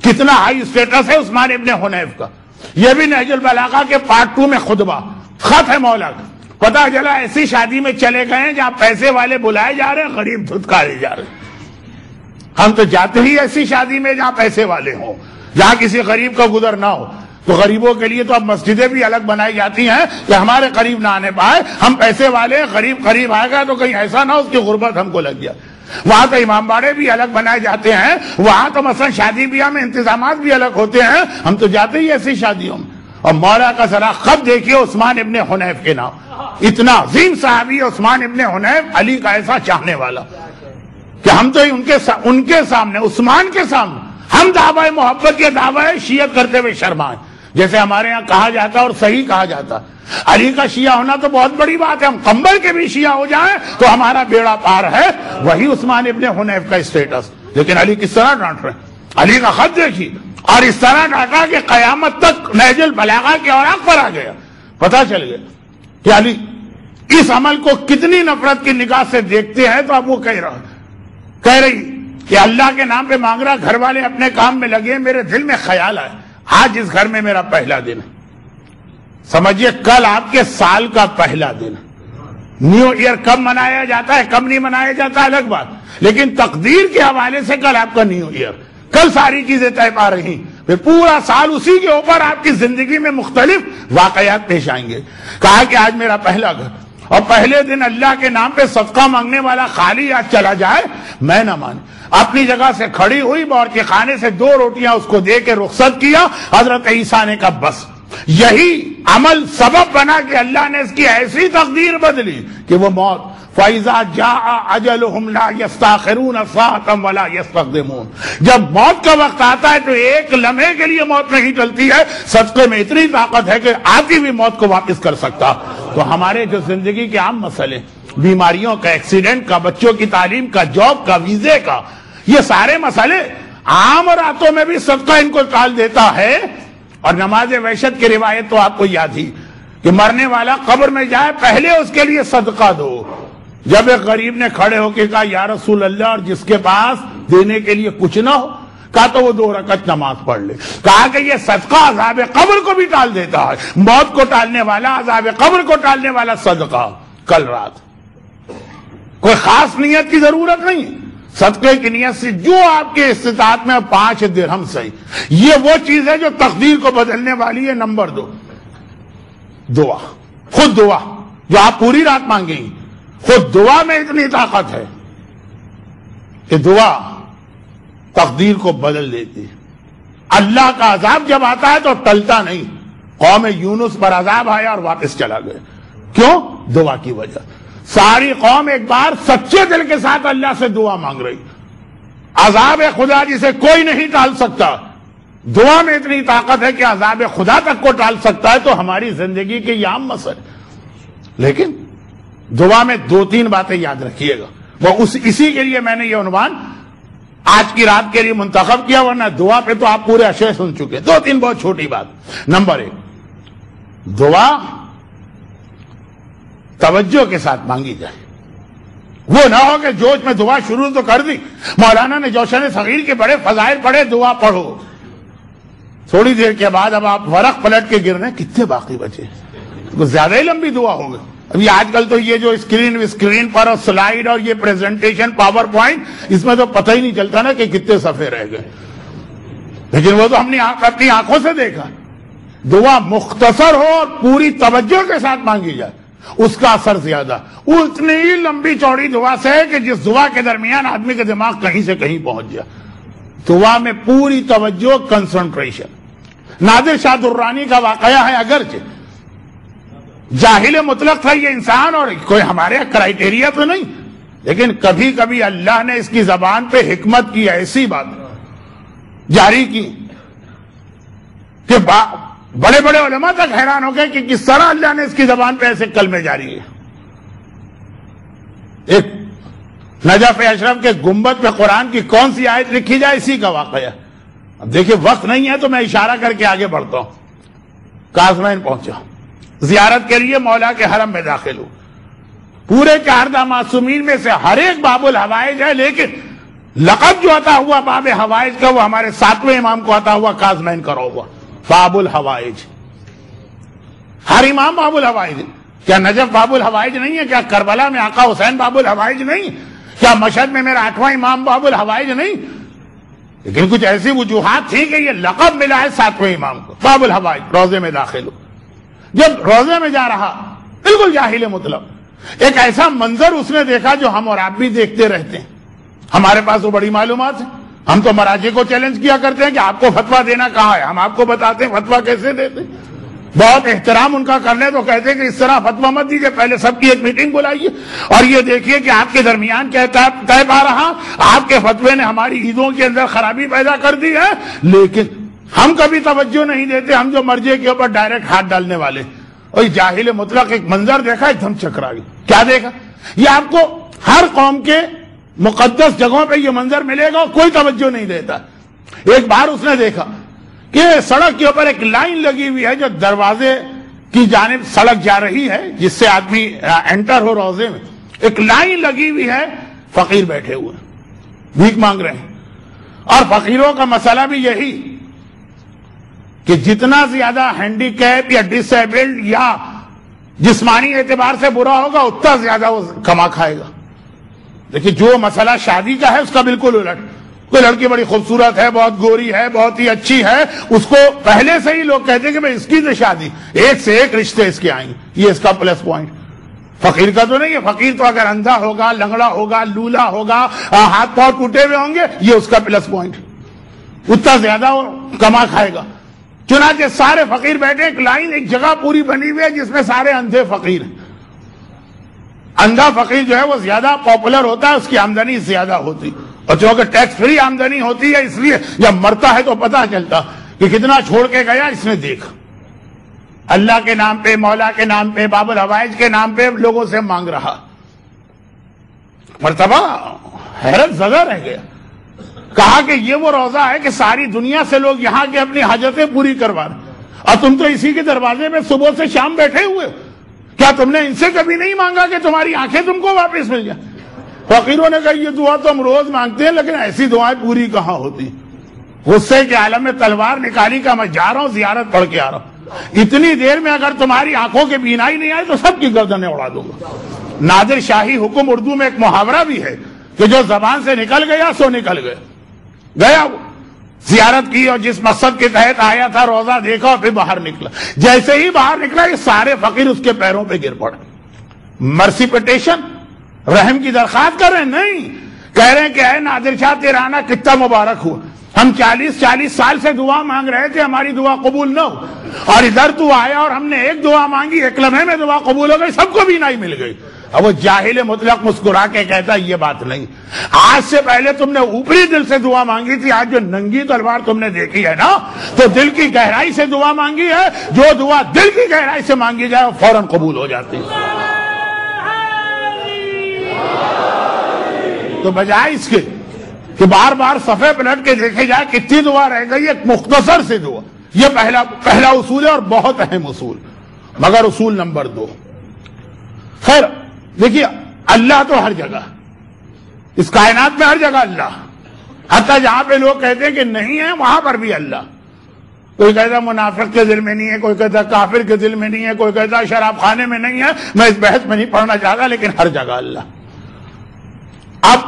کتنا ہائی اسٹیٹس ہے عثمان ابن حنیف کا. یہ بھی نہج البلاغہ کے پارٹ 2 میں خطبہ خط ہے مولا کا. پتہ چلا ایسی شادی میں چلے گئے ہیں جہاں پیسے والے بلائے جا رہے ہیں، غریب دھتکارے جا رہے ہیں. ہم تو جاتے ہی ایسی شادی میں جہاں پیسے والے ہوں، جہاں کسی غریب کا گزر نہ ہو. تو غریبوں کے لیے تو اب مسجدیں بھی الگ بنائی جاتی ہیں کہ ہمارے قریب نہ آنے پائے. ہم پیسے والے ہیں، غریب قریب آئے گا تو کہیں ایسا نہ ہو اس کی غربت ہم کو لگ گیا. وہاں تو امام باڑے بھی الگ بنائے جاتے ہیں، وہاں تو مثلا شادی بیاہ میں انتظامات بھی الگ ہوتے ہیں. ہم تو جاتے ہی ایسی شادیوں میں. اور مولا کا ذرا خط دیکھیے عثمان ابن حنیف کے نام. اتنا عظیم صحابی عثمان ابن حنیف، علی کا ایسا چاہنے والا کہ ہم تو ان کے سامنے، عثمان کے سامنے ہم دعوی محبت یا دعوی شیعت کرتے ہوئے شرمائیں. جیسے ہمارے ہاں کہا جاتا اور صحیح کہا جاتا، علی کا شیعہ ہونا تو بہت بڑی بات ہے، ہم کمبل کے بھی شیعہ ہو جائیں تو ہمارا بیڑا پار ہے. وہی عثمان ابن حنیف کا اسٹیٹس. لیکن علی کس طرح ڈانٹ رہے ہیں؟ علی کا خط دیکھیے، اور اس طرح ڈانٹا کہ قیامت تک نہج البلاغہ کے اوراق پر آ گیا. پتہ چل گیا کہ علی اس عمل کو کتنی نفرت کی نگاہ سے دیکھتے ہیں. تو اب وہ کہہ رہی کہ اللہ کے نام پہ مانگ رہا، گھر والے اپنے کام میں لگے. میرے دل میں خیال آئے آج اس گھر میں میرا پہلا دن ہے. سمجھیے کل آپ کے سال کا پہلا دن. نیو ایئر کب منایا جاتا ہے کب نہیں منایا جاتا الگ بات، لیکن تقدیر کے حوالے سے کل آپ کا نیو ایئر. کل ساری چیزیں طے پا رہی، پھر پورا سال اسی کے اوپر آپ کی زندگی میں مختلف واقعات پیش آئیں گے. کہا کہ آج میرا پہلا گھر اور پہلے دن اللہ کے نام پہ صدقہ مانگنے والا خالی آج چلا جائے میں نہ مان. اپنی جگہ سے کھڑی ہوئی، باورچی خانے سے 2 روٹیاں اس کو دے کے رخصت کیا. حضرت عیسیٰ نے کہا بس یہی عمل سبب بنا کہ اللہ نے اس کی ایسی تقدیر بدلی کہ وہ موت. فَإِذَا جَاءَ أَجَلُهُمْ لَا يَسْتَأْخِرُونَ سَاعَةً وَلَا يَسْتَقْدِمُونَ. جب موت کا وقت آتا ہے تو ایک لمحے کے لیے موت نہیں ٹلتی ہے. صدقے میں اتنی طاقت ہے کہ آتی بھی موت کو واپس کر سکتا. تو ہمارے جو زندگی کے عام مسئلے، بیماریوں کا، ایکسیڈنٹ کا، بچوں کی تعلیم کا، جاب کا، ویزے کا، یہ سارے مسئلے عام راتوں میں بھی صدقہ ان کو ٹال دیتا ہے. اور نماز وحشت کی روایت تو آپ کو یاد ہی کہ مرنے والا قبر میں جائے پہلے اس کے لیے صدقہ دو. جب ایک غریب نے کھڑے ہو کے کہا یا رسول اللہ، اور جس کے پاس دینے کے لیے کچھ نہ ہو، کہا تو وہ 2 رکعت نماز پڑھ لے. کہا کہ یہ صدقہ عذاب قبر کو بھی ٹال دیتا ہے. موت کو ٹالنے والا، عذاب قبر کو ٹالنے والا صدقہ. کل رات کوئی خاص نیت کی ضرورت نہیں، صدقے کی نیت سے جو آپ کے استطاعت میں 5 درہم صحیح. یہ وہ چیز ہے جو تقدیر کو بدلنے والی ہے. نمبر 2 دعا. خود دعا جو آپ پوری رات مانگیں گی، خود دعا میں اتنی طاقت ہے کہ دعا تقدیر کو بدل دیتی ہے. اللہ کا عذاب جب آتا ہے تو ٹلتا نہیں. قوم یونس پر عذاب آیا اور واپس چلا گیا. کیوں؟ دعا کی وجہ. ساری قوم ایک بار سچے دل کے ساتھ اللہ سے دعا مانگ رہی. عذاب خدا جسے کوئی نہیں ٹال سکتا، دعا میں اتنی طاقت ہے کہ عذاب خدا تک کو ٹال سکتا ہے، تو ہماری زندگی کے یہ عام مسئلے. لیکن دعا میں 2-3 باتیں یاد رکھیے گا. وہ اسی کے لیے میں نے یہ عنوان آج کی رات کے لیے منتخب کیا، ورنہ دعا پہ تو آپ پورے اشعے سن چکے. 2-3 بہت چھوٹی بات. نمبر 1، دعا توجہ کے ساتھ مانگی جائے. وہ نہ ہو کہ جوش میں دعا شروع تو کر دی. مولانا نے جوشن صغیر کے بڑے فضائل پڑھے، دعا پڑھو، تھوڑی دیر کے بعد اب آپ ورق پلٹ کے گرنے، کتنے باقی بچے؟ تو زیادہ ہی لمبی دعا ہو گئی. ابھی آج کل تو یہ جو اسکرین پر اور سلائیڈ اور یہ پریزنٹیشن پاور پوائنٹ، اس میں تو پتہ ہی نہیں چلتا نا کہ کتنے صفحے رہ گئے. لیکن وہ تو ہم نے اپنی آنکھوں سے دیکھا. دعا مختصر ہو اور پوری توجہ کے ساتھ مانگی جائے، اس کا اثر زیادہ. اتنی ہی لمبی چوڑی دعا سے ہے کہ جس دعا کے درمیان آدمی کا دماغ کہیں سے کہیں پہنچ جائے. دعا میں پوری توجہ، کنسنٹریشن. نادر شاہ درانی کا واقعہ ہے، اگرچہ جاہل مطلق تھا یہ انسان اور کوئی ہمارے کرائیٹیریا تو نہیں، لیکن کبھی کبھی اللہ نے اس کی زبان پہ حکمت کی ایسی بات جاری کی کہ بڑے بڑے علماء تک حیران ہو گئے کہ کس طرح اللہ نے اس کی زبان پہ ایسے کلمے جاری کیے. ایک نجف اشرف کے گنبد پہ قرآن کی کون سی آیت لکھی جائے، اسی کا واقعہ. اب دیکھیں وقت نہیں ہے تو میں اشارہ کر کے آگے بڑھتا ہوں. قازمین پہنچا، زیارت کے لیے مولا کے حرم میں داخل ہو. پورے 4 معصومین میں سے ہر ایک باب الحوائج ہے، لیکن لقب جو عطا ہوا باب حوائج کا وہ ہمارے 7ویں امام کو عطا ہوا، قازمین کا ہوا باب الحوائج. ہر امام باب الحوائج. کیا نجف باب الحوائج نہیں ہے؟ کیا کربلا میں آقا حسین باب الحوائج نہیں؟ کیا مشہد میں میرا 8واں امام باب الحوائج نہیں؟ لیکن کچھ ایسی وجوہات تھی کہ یہ لقب ملا ہے 7ویں امام کو، باب الحوائج. روزے میں داخل ہو. جب روزے میں جا رہا، بالکل جاہل مطلب، ایک ایسا منظر اس نے دیکھا جو ہم اور آپ بھی دیکھتے رہتے ہیں. ہمارے پاس تو بڑی معلومات ہیں، ہم تو مراجع کو چیلنج کیا کرتے ہیں کہ آپ کو فتویٰ دینا کہاں ہے، ہم آپ کو بتاتے ہیں فتویٰ کیسے دیتے. بہت احترام ان کا کرنے تو کہتے ہیں کہ اس طرح فتویٰ مت دیجیے، پہلے سب کی ایک میٹنگ بلائیے اور یہ دیکھیے کہ آپ کے درمیان کیا طے پا رہا. آپ کے فتوے نے ہماری عیدوں کے اندر خرابی پیدا کر دی ہے. لیکن ہم کبھی توجہ نہیں دیتے، ہم جو مرجے کے اوپر ڈائریکٹ ہاتھ ڈالنے والے. اور جاہل مطلق ایک منظر دیکھا، ایک دم چکرا گیا. کیا دیکھا؟ یہ آپ کو ہر قوم کے مقدس جگہوں پہ یہ منظر ملے گا، کوئی توجہ نہیں دیتا. ایک بار اس نے دیکھا کہ سڑک کے اوپر ایک لائن لگی ہوئی ہے جو دروازے کی جانب سڑک جا رہی ہے، جس سے آدمی انٹر ہو روزے میں. ایک لائن لگی ہوئی ہے، فقیر بیٹھے ہوئے بھیک مانگ رہے ہیں. اور فقیروں کا مسئلہ بھی یہی کہ جتنا زیادہ ہینڈی کیپ یا ڈس ایبلڈ یا جسمانی اعتبار سے برا ہوگا اتنا زیادہ وہ کما کھائے گا. دیکھیں جو مسئلہ شادی کا ہے اس کا بالکل الٹ. کوئی لڑکی بڑی خوبصورت ہے، بہت گوری ہے، بہت ہی اچھی ہے، اس کو پہلے سے ہی لوگ کہتے ہیں کہ میں اس کی تو شادی، ایک سے ایک رشتے اس کے آئیں، یہ اس کا پلس پوائنٹ. فقیر کا تو نہیں ہے. فقیر تو اگر اندھا ہوگا، لنگڑا ہوگا، لولا ہوگا، ہاتھ پاؤں ٹوٹے ہوئے ہوں گے، یہ اس کا پلس پوائنٹ، اتنا زیادہ وہ کما کھائے گا. چنانچہ سارے فقیر بیٹھے، ایک لائن، ایک جگہ پوری بنی ہوئی ہے جس میں سارے اندھے فقیر ہیں. اندھا فقیر جو ہے وہ زیادہ پاپولر ہوتا ہے، اس کی آمدنی زیادہ ہوتی، اور چونکہ ٹیکس فری آمدنی ہوتی ہے، اس لیے جب مرتا ہے تو پتہ چلتا کہ کتنا چھوڑ کے گیا. اس نے دیکھا اللہ کے نام پہ، مولا کے نام پہ، باب الحوائج کے نام پہ لوگوں سے مانگ رہا. مرتبہ حیرت زدہ رہ گیا. کہا کہ یہ وہ روزہ ہے کہ ساری دنیا سے لوگ یہاں کے اپنی حاجتیں پوری کروا رہے، اور تم تو اسی کے دروازے میں صبح سے شام بیٹھے ہوئے. کیا تم نے ان سے کبھی نہیں مانگا کہ تمہاری آنکھیں تم کو واپس مل جائیں؟ فقیروں نے کہا یہ دعا تو ہم روز مانگتے ہیں، لیکن ایسی دعائیں پوری کہاں ہوتی. غصے کے عالم میں تلوار نکالی کا میں جا رہا ہوں زیارت پڑھ کے آ رہا ہوں. اتنی دیر میں اگر تمہاری آنکھوں کے بینائی نہیں آئی تو سب کی گردنیں اڑا دوں گا. نادر شاہی حکم اردو میں ایک محاورہ بھی ہے کہ جو زبان سے نکل گیا سو نکل گیا. وہ زیارت کی اور جس مقصد کے تحت آیا تھا روزہ دیکھا اور پھر باہر نکلا. جیسے ہی باہر نکلا یہ سارے فقیر اس کے پیروں پہ گر پڑے. مرسی پٹیشن، رحم کی درخواست کر رہے ہیں؟ نہیں، کہہ رہے ہیں کہ اے نادر شاہ تیرا آنا کتنا مبارک ہوا. ہم 40 سال سے دعا مانگ رہے تھے، ہماری دعا قبول نہ ہو، اور ادھر تو آیا اور ہم نے ایک دعا مانگی، ایک لمحے میں دعا قبول ہو گئی، سب کو بھی نہیں مل گئی. اب وہ جاہل مطلق مسکرا کے کہتا یہ بات نہیں، آج سے پہلے تم نے اوپری دل سے دعا مانگی تھی، آج جو ننگی تلوار تم نے دیکھی ہے نا تو دل کی گہرائی سے دعا مانگی ہے، جو دعا دل کی گہرائی سے مانگی جائے وہ فوراً قبول ہو جاتی ہے۔ تو بجائے اس کے کہ بار بار صفحے پلٹ کے دیکھے جائے کتنی دعا رہ گئی، ایک مختصر سے دعا، یہ پہلا اصول ہے اور بہت اہم اصول۔ مگر اصول نمبر 2، خیر دیکھیے اللہ تو ہر جگہ، اس کائنات میں ہر جگہ اللہ، حتیٰ جہاں پہ لوگ کہتے ہیں کہ نہیں ہے وہاں پر بھی اللہ۔ کوئی کہتا منافق کے دل میں نہیں ہے، کوئی کہتا کافر کے دل میں نہیں ہے، کوئی کہتا شراب خانے میں نہیں ہے، میں اس بحث میں نہیں پڑھنا چاہتا، لیکن ہر جگہ اللہ۔ اب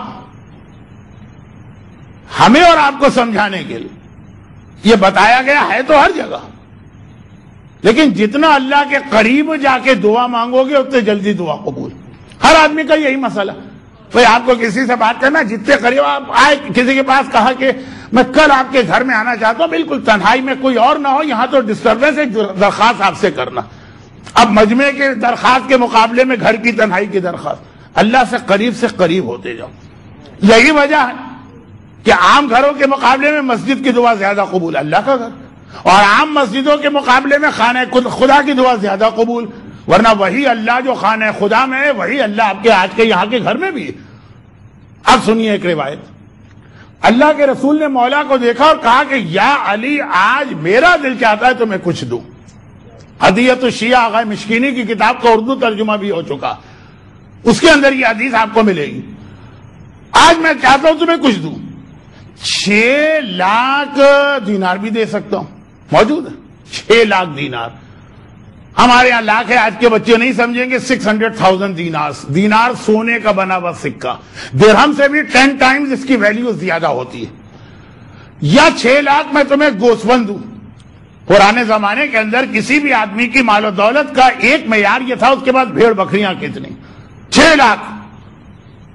ہمیں اور آپ کو سمجھانے کے لیے یہ بتایا گیا ہے تو ہر جگہ، لیکن جتنا اللہ کے قریب جا کے دعا مانگو گے اتنے جلدی دعا قبول۔ ہر آدمی کا یہی مسئلہ، بھئی آپ کو کسی سے بات کرنا، جتنے قریب آپ آئے، کسی کے پاس کہا کہ میں کل آپ کے گھر میں آنا چاہتا ہوں، بالکل تنہائی میں کوئی اور نہ ہو، یہاں تو ڈسٹربنس ہے، درخواست آپ سے کرنا۔ اب مجمع کے درخواست کے مقابلے میں گھر کی تنہائی کی درخواست، اللہ سے قریب ہوتے جاؤ۔ یہی وجہ ہے کہ عام گھروں کے مقابلے میں مسجد کی دعا زیادہ قبول، اللہ کا گھر، اور عام مسجدوں کے مقابلے میں خانہ خدا کی دعا زیادہ قبول، ورنہ وہی اللہ جو خانہ خدا میں ہے وہی اللہ آپ کے آج کے یہاں کے گھر میں بھی ہے۔ اب سنیے ایک روایت، اللہ کے رسول نے مولا کو دیکھا اور کہا کہ یا علی آج میرا دل چاہتا ہے تمہیں کچھ دوں۔ ہدیۃ الشیعہ آغا مشکینی کی کتاب کا اردو ترجمہ بھی ہو چکا، اس کے اندر یہ حدیث آپ کو ملے گی۔ آج میں چاہتا ہوں تمہیں کچھ دوں، 6 لاکھ دینار بھی دے سکتا ہوں، موجود ہے 6 لاکھ دینار، ہمارے یہاں لاکھ ہے، آج کے بچے نہیں سمجھیں گے، 600,000 دینار سونے کا بنا ہوا سکہ، درہم سے بھی 10 ٹائمز اس کی ویلیو زیادہ ہوتی ہے۔ یا 6 لاکھ میں تمہیں گوسفند دوں۔ پرانے زمانے کے اندر کسی بھی آدمی کی مال و دولت کا ایک معیار یہ تھا، اس کے بعد بھیڑ بکریاں کتنی، 6 لاکھ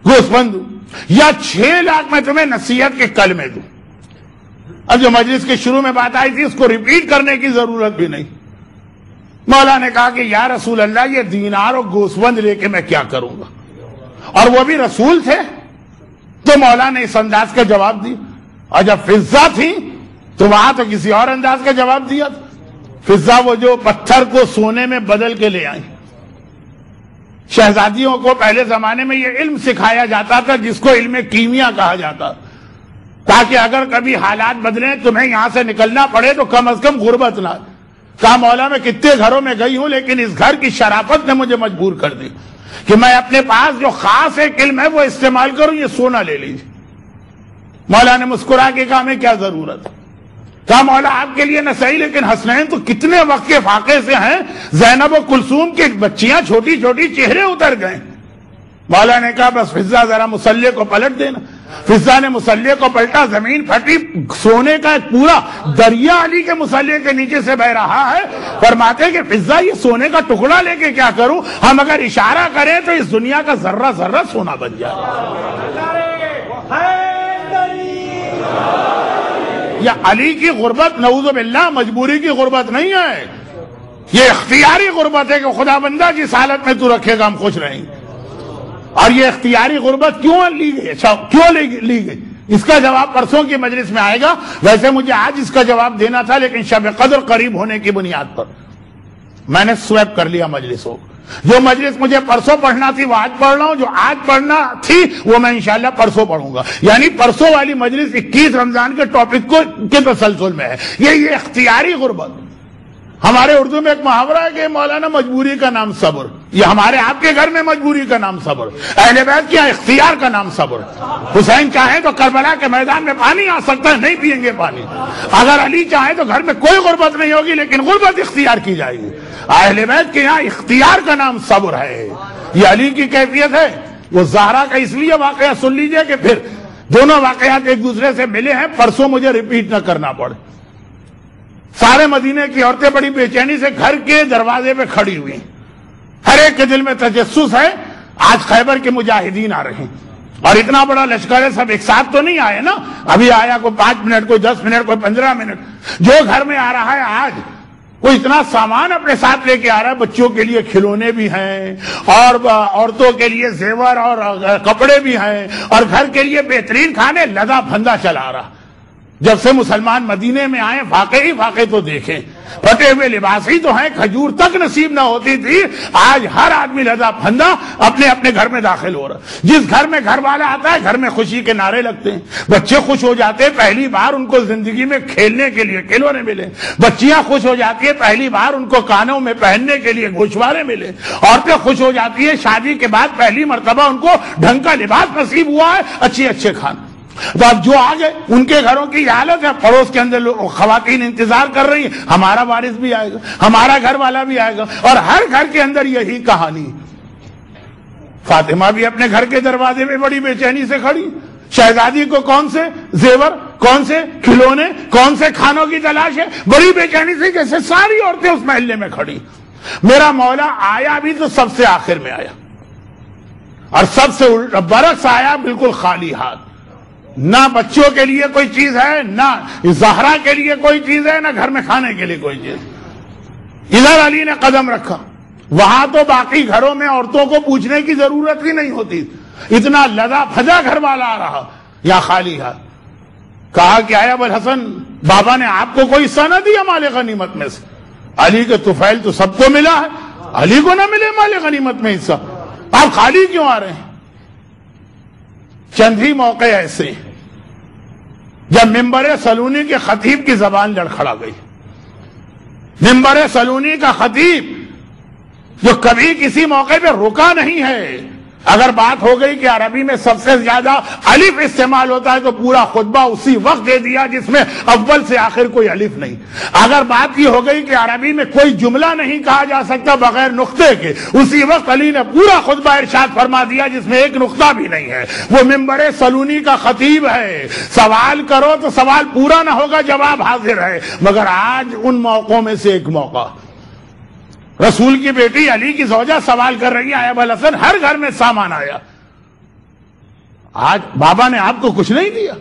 گوسفند دوں، یا 6 لاکھ میں تمہیں نصیحت کے کلمے دوں۔ اب جو مجلس کے شروع میں بات آئی تھی اس کو ریپیٹ کرنے کی ضرورت بھی نہیں۔ مولا نے کہا کہ یا رسول اللہ یہ دینار اور گوسفند لے کے میں کیا کروں گا، اور وہ بھی رسول تھے، تو مولا نے اس انداز کا جواب دیا۔ اور جب فضہ تھی تو وہاں تو کسی اور انداز کا جواب دیا تھا۔ فضہ وہ جو پتھر کو سونے میں بدل کے لے آئی، شہزادیوں کو پہلے زمانے میں یہ علم سکھایا جاتا تھا جس کو علم کیمیا کہا جاتا، تاکہ اگر کبھی حالات بدلیں تمہیں یہاں سے نکلنا پڑے تو کم از کم غربت نہ۔ کہا مولا میں کتنے گھروں میں گئی ہوں لیکن اس گھر کی شرافت نے مجھے مجبور کر دی کہ میں اپنے پاس جو خاص ایک علم ہے وہ استعمال کروں، یہ سونا لے لیجیے۔ مولا نے مسکرا کے کہا ہمیں کیا ضرورت ہے؟ کہا مولا آپ کے لیے نہ صحیح لیکن حسنین تو کتنے وقت کے فاقے سے ہیں، زینب و کلثوم کی بچیاں چھوٹی چھوٹی چہرے اتر گئے۔ مولا نے کہا بس فضہ ذرا مصلے کو پلٹ دینا۔ فضہ نے مصلے کو پلٹا، زمین پھٹی، سونے کا ایک پورا دریا علی کے مصلے کے نیچے سے بہ رہا ہے۔ فرماتے کہ فضہ یہ سونے کا ٹکڑا لے کے کیا کروں، ہم اگر اشارہ کریں تو اس دنیا کا ذرہ ذرہ سونا بن جائے۔ یا علی کی غربت نعوذ باللہ مجبوری کی غربت نہیں ہے، یہ اختیاری غربت ہے کہ خدا بندہ جس حالت میں تو رکھے گا ہم خوش رہیں گے۔ اور یہ اختیاری غربت کیوں لی گئی، کیوں لی گئی، اس کا جواب پرسوں کی مجلس میں آئے گا۔ ویسے مجھے آج اس کا جواب دینا تھا لیکن شب قدر قریب ہونے کی بنیاد پر میں نے سویپ کر لیا مجلسوں۔ جو مجلس مجھے پرسوں پڑھنا تھی وہ آج پڑھ رہا ہوں، جو آج پڑھنا تھی وہ میں انشاءاللہ پرسوں پڑھوں گا، یعنی پرسوں والی مجلس 21 رمضان کے ٹاپک کے تسلسل میں ہے۔ یہ اختیاری غربت، ہمارے اردو میں ایک محاورہ ہے کہ مولانا مجبوری کا نام صبر، یہ ہمارے آپ کے گھر میں مجبوری کا نام صبر، اہل بیت کیا اختیار کا نام صبر۔ حسین چاہیں تو کربلا کے میدان میں پانی آ سکتا ہے، نہیں پیئیں گے پانی۔ اگر علی چاہیں تو گھر میں کوئی غربت نہیں ہوگی لیکن غربت اختیار کی جائے گی۔ اہل بیت کے یہاں اختیار کا نام صبر ہے، یہ علی کی کیفیت ہے۔ وہ زہرا کا اس لیے واقعہ سن لیجئے کہ پھر دونوں واقعات ایک دوسرے سے ملے ہیں، پرسوں مجھے ریپیٹ نہ کرنا پڑے۔ سارے مدینے کی عورتیں بڑی بے چینی سے گھر کے دروازے پہ کھڑی ہوئی، ہر ایک کے دل میں تجسس ہے، آج خیبر کے مجاہدین آ رہے ہیں اور اتنا بڑا لشکر ہے، سب ایک ساتھ تو نہیں آئے نا، ابھی آیا کوئی 5 منٹ، کوئی 10 منٹ، کوئی 15 منٹ، جو گھر میں آ رہا ہے آج وہ اتنا سامان اپنے ساتھ لے کے آ رہا ہے، بچوں کے لیے کھلونے بھی ہیں اور عورتوں کے لیے زیور اور کپڑے بھی ہیں اور گھر کے لیے بہترین کھانے، لدا پھندا چلا رہا۔ جب سے مسلمان مدینے میں آئے فاقے ہی فاقے تو دیکھیں، پھٹے ہوئے لباس ہی تو ہیں، کھجور تک نصیب نہ ہوتی تھی، آج ہر آدمی لدا پھندا اپنے اپنے گھر میں داخل ہو رہا۔ جس گھر میں گھر والا آتا ہے گھر میں خوشی کے نعرے لگتے ہیں، بچے خوش ہو جاتے ہیں پہلی بار ان کو زندگی میں کھیلنے کے لیے کھلونے ملے، بچیاں خوش ہو جاتی ہیں پہلی بار ان کو کانوں میں پہننے کے لیے گوشوارے ملے، عورتیں خوش ہو جاتی ہیں شادی کے بعد پہلی مرتبہ ان کو ڈھنگ کا لباس نصیب ہوا ہے، اچھے کھانے۔ تو اب جو آگے ان کے گھروں کی حالت ہے، پڑوس کے اندر خواتین انتظار کر رہی ہیں ہمارا وارث بھی آئے گا، ہمارا گھر والا بھی آئے گا، اور ہر گھر کے اندر یہی کہانی۔ فاطمہ بھی اپنے گھر کے دروازے میں بڑی بے چینی سے کھڑی، شہزادی کو کون سے زیور، کون سے کھلونے، کون سے کھانوں کی تلاش ہے، بڑی بے چینی سے، جیسے ساری عورتیں اس محلے میں کھڑی۔ میرا مولا آیا بھی تو سب سے آخر میں آیا اور سب سے برعکس آیا بالکل خالی ہاتھ، نہ بچوں کے لیے کوئی چیز ہے، نہ زہرا کے لیے کوئی چیز ہے، نہ گھر میں کھانے کے لیے کوئی چیز۔ ادھر علی نے قدم رکھا، وہاں تو باقی گھروں میں عورتوں کو پوچھنے کی ضرورت ہی نہیں ہوتی، اتنا لدا پھدا گھر والا آ رہا یا خالی ہاتھ۔ کہا کہ آیا ابوالحسن، بابا نے آپ کو کوئی حصہ نہ دیا مال غنیمت میں سے؟ علی کے طفیل تو سب کو ملا ہے، علی کو نہ ملے مال غنیمت میں حصہ، آپ خالی کیوں آ رہے ہیں؟ چند ہی موقع ایسے جب ممبر سلونی کے خطیب کی زبان لڑکھڑا گئی۔ ممبر سلونی کا خطیب جو کبھی کسی موقع پہ رکا نہیں ہے، اگر بات ہو گئی کہ عربی میں سب سے زیادہ الف استعمال ہوتا ہے تو پورا خطبہ اسی وقت دے دیا جس میں اول سے آخر کوئی الف نہیں۔ اگر بات یہ ہو گئی کہ عربی میں کوئی جملہ نہیں کہا جا سکتا بغیر نقطے کے، اسی وقت علی نے پورا خطبہ ارشاد فرما دیا جس میں ایک نقطہ بھی نہیں ہے۔ وہ ممبر سلونی کا خطیب ہے، سوال کرو تو سوال پورا نہ ہوگا، جواب حاضر ہے۔ مگر آج ان موقعوں میں سے ایک موقع، رسول کی بیٹی علی کی زوجہ سوال کر رہی ہے، ابوالحسن ہر گھر میں سامان آیا، آج بابا نے آپ کو کچھ نہیں دیا؟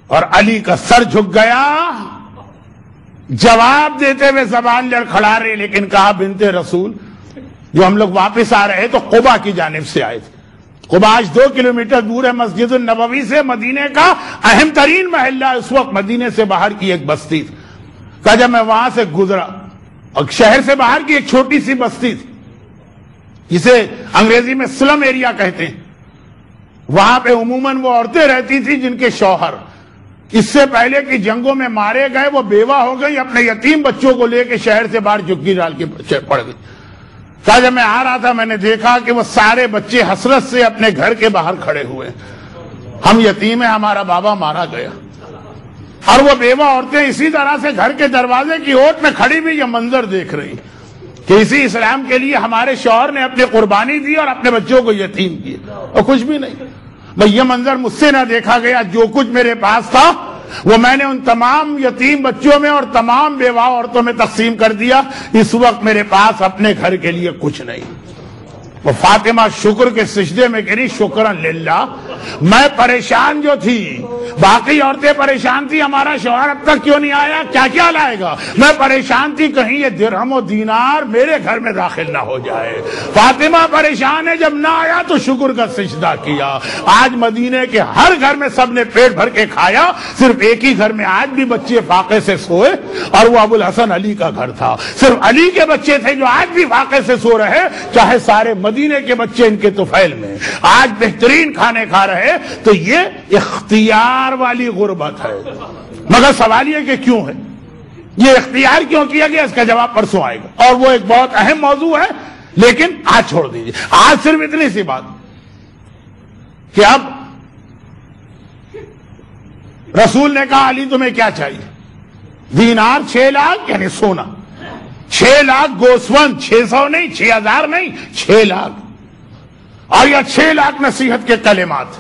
اور علی کا سر جھک گیا، جواب دیتے ہوئے زبان لڑکھڑا رہے، لیکن کہا بنت رسول، جو ہم لوگ واپس آ رہے تو قبا کی جانب سے آئے تھے۔ قبا آج 2 کلومیٹر دور ہے مسجد النبوی سے، مدینے کا اہم ترین محلہ، اس وقت مدینے سے باہر کی ایک بستی تھی۔ کہ جب میں وہاں سے گزرا، اور شہر سے باہر کی ایک چھوٹی سی بستی تھی جسے انگریزی میں سلم ایریا کہتے ہیں، وہاں پہ عموماً وہ عورتیں رہتی تھی جن کے شوہر اس سے پہلے کی جنگوں میں مارے گئے، وہ بیوہ ہو گئی، اپنے یتیم بچوں کو لے کے شہر سے باہر جھگی ڈال کے پڑ گئی۔ کہا جب میں آ رہا تھا میں نے دیکھا کہ وہ سارے بچے حسرت سے اپنے گھر کے باہر کھڑے ہوئے، ہم یتیم ہیں، ہمارا بابا مارا گیا، اور وہ بیوہ عورتیں اسی طرح سے گھر کے دروازے کی اوٹ میں کھڑی بھی یہ منظر دیکھ رہی کہ اسی اسلام کے لیے ہمارے شوہر نے اپنی قربانی دی اور اپنے بچوں کو یتیم کیے اور کچھ بھی نہیں۔ بھئی یہ منظر مجھ سے نہ دیکھا گیا، جو کچھ میرے پاس تھا وہ میں نے ان تمام یتیم بچوں میں اور تمام بیوہ عورتوں میں تقسیم کر دیا۔ اس وقت میرے پاس اپنے گھر کے لیے کچھ نہیں۔ وہ فاطمہ شکر کے سجدے میں گری، شکرا للہ۔ میں پریشان جو تھی، باقی عورتیں پریشان تھی ہمارا شوہر اب تک کیوں نہیں آیا، کیا کیا لائے گا، میں پریشان تھی کہیں یہ درہم و دینار میرے گھر میں داخل نہ ہو جائے۔ فاطمہ پریشان ہے، جب نہ آیا تو شکر کا سجدہ کیا۔ آج مدینے کے ہر گھر میں سب نے پیٹ بھر کے کھایا، صرف ایک ہی گھر میں آج بھی بچے فاقے سے سوئے، اور وہ ابوالحسن علی کا گھر تھا۔ صرف علی کے بچے تھے جو آج بھی فاقے سے سو رہے، چاہے سارے مدینے کے بچے ان کے طفیل میں آج بہترین کھانے کھا رہے۔ تو یہ اختیار والی غربت ہے۔ مگر سوال یہ کہ کیوں ہے، یہ اختیار کیوں کیا گیا، اس کا جواب پرسوں آئے گا، اور وہ ایک بہت اہم موضوع ہے، لیکن آج چھوڑ دیجیے۔ آج صرف اتنی سی بات کہ اب رسول نے کہا علی تمہیں کیا چاہیے؟ دینار 6 لاکھ یعنی سونا، 6 لاکھ گوسفند، 600 نہیں، 6000 نہیں، 6 لاکھ، اور یہ 6 لاکھ نصیحت کے کلمات۔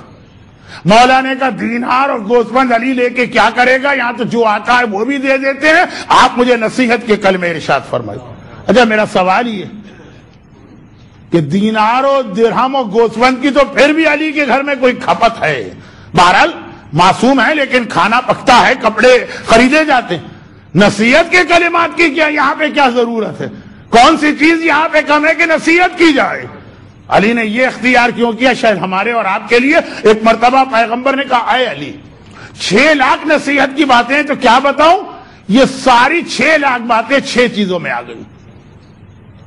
مولا نے کہا دینار اور گوسفند علی لے کے کیا کرے گا، یہاں تو جو آتا ہے وہ بھی دے دیتے ہیں، آپ مجھے نصیحت کے کلمے ارشاد فرمائیے۔ اچھا میرا سوال یہ کہ دینار اور درہم اور گوسفند کی تو پھر بھی علی کے گھر میں کوئی کھپت ہے، بہرحال معصوم ہے لیکن کھانا پکتا ہے، کپڑے خریدے جاتے ہیں، نصیحت کے کلمات کی کیا یہاں پہ کیا ضرورت ہے؟ کون سی چیز یہاں پہ کم ہے کہ نصیحت کی جائے؟ علی نے یہ اختیار کیوں کیا؟ شاید ہمارے اور آپ کے لیے ایک مرتبہ پیغمبر نے کہا اے علی 6 لاکھ نصیحت کی باتیں ہیں تو کیا بتاؤں؟ یہ ساری 6 لاکھ باتیں 6 چیزوں میں آ گئی.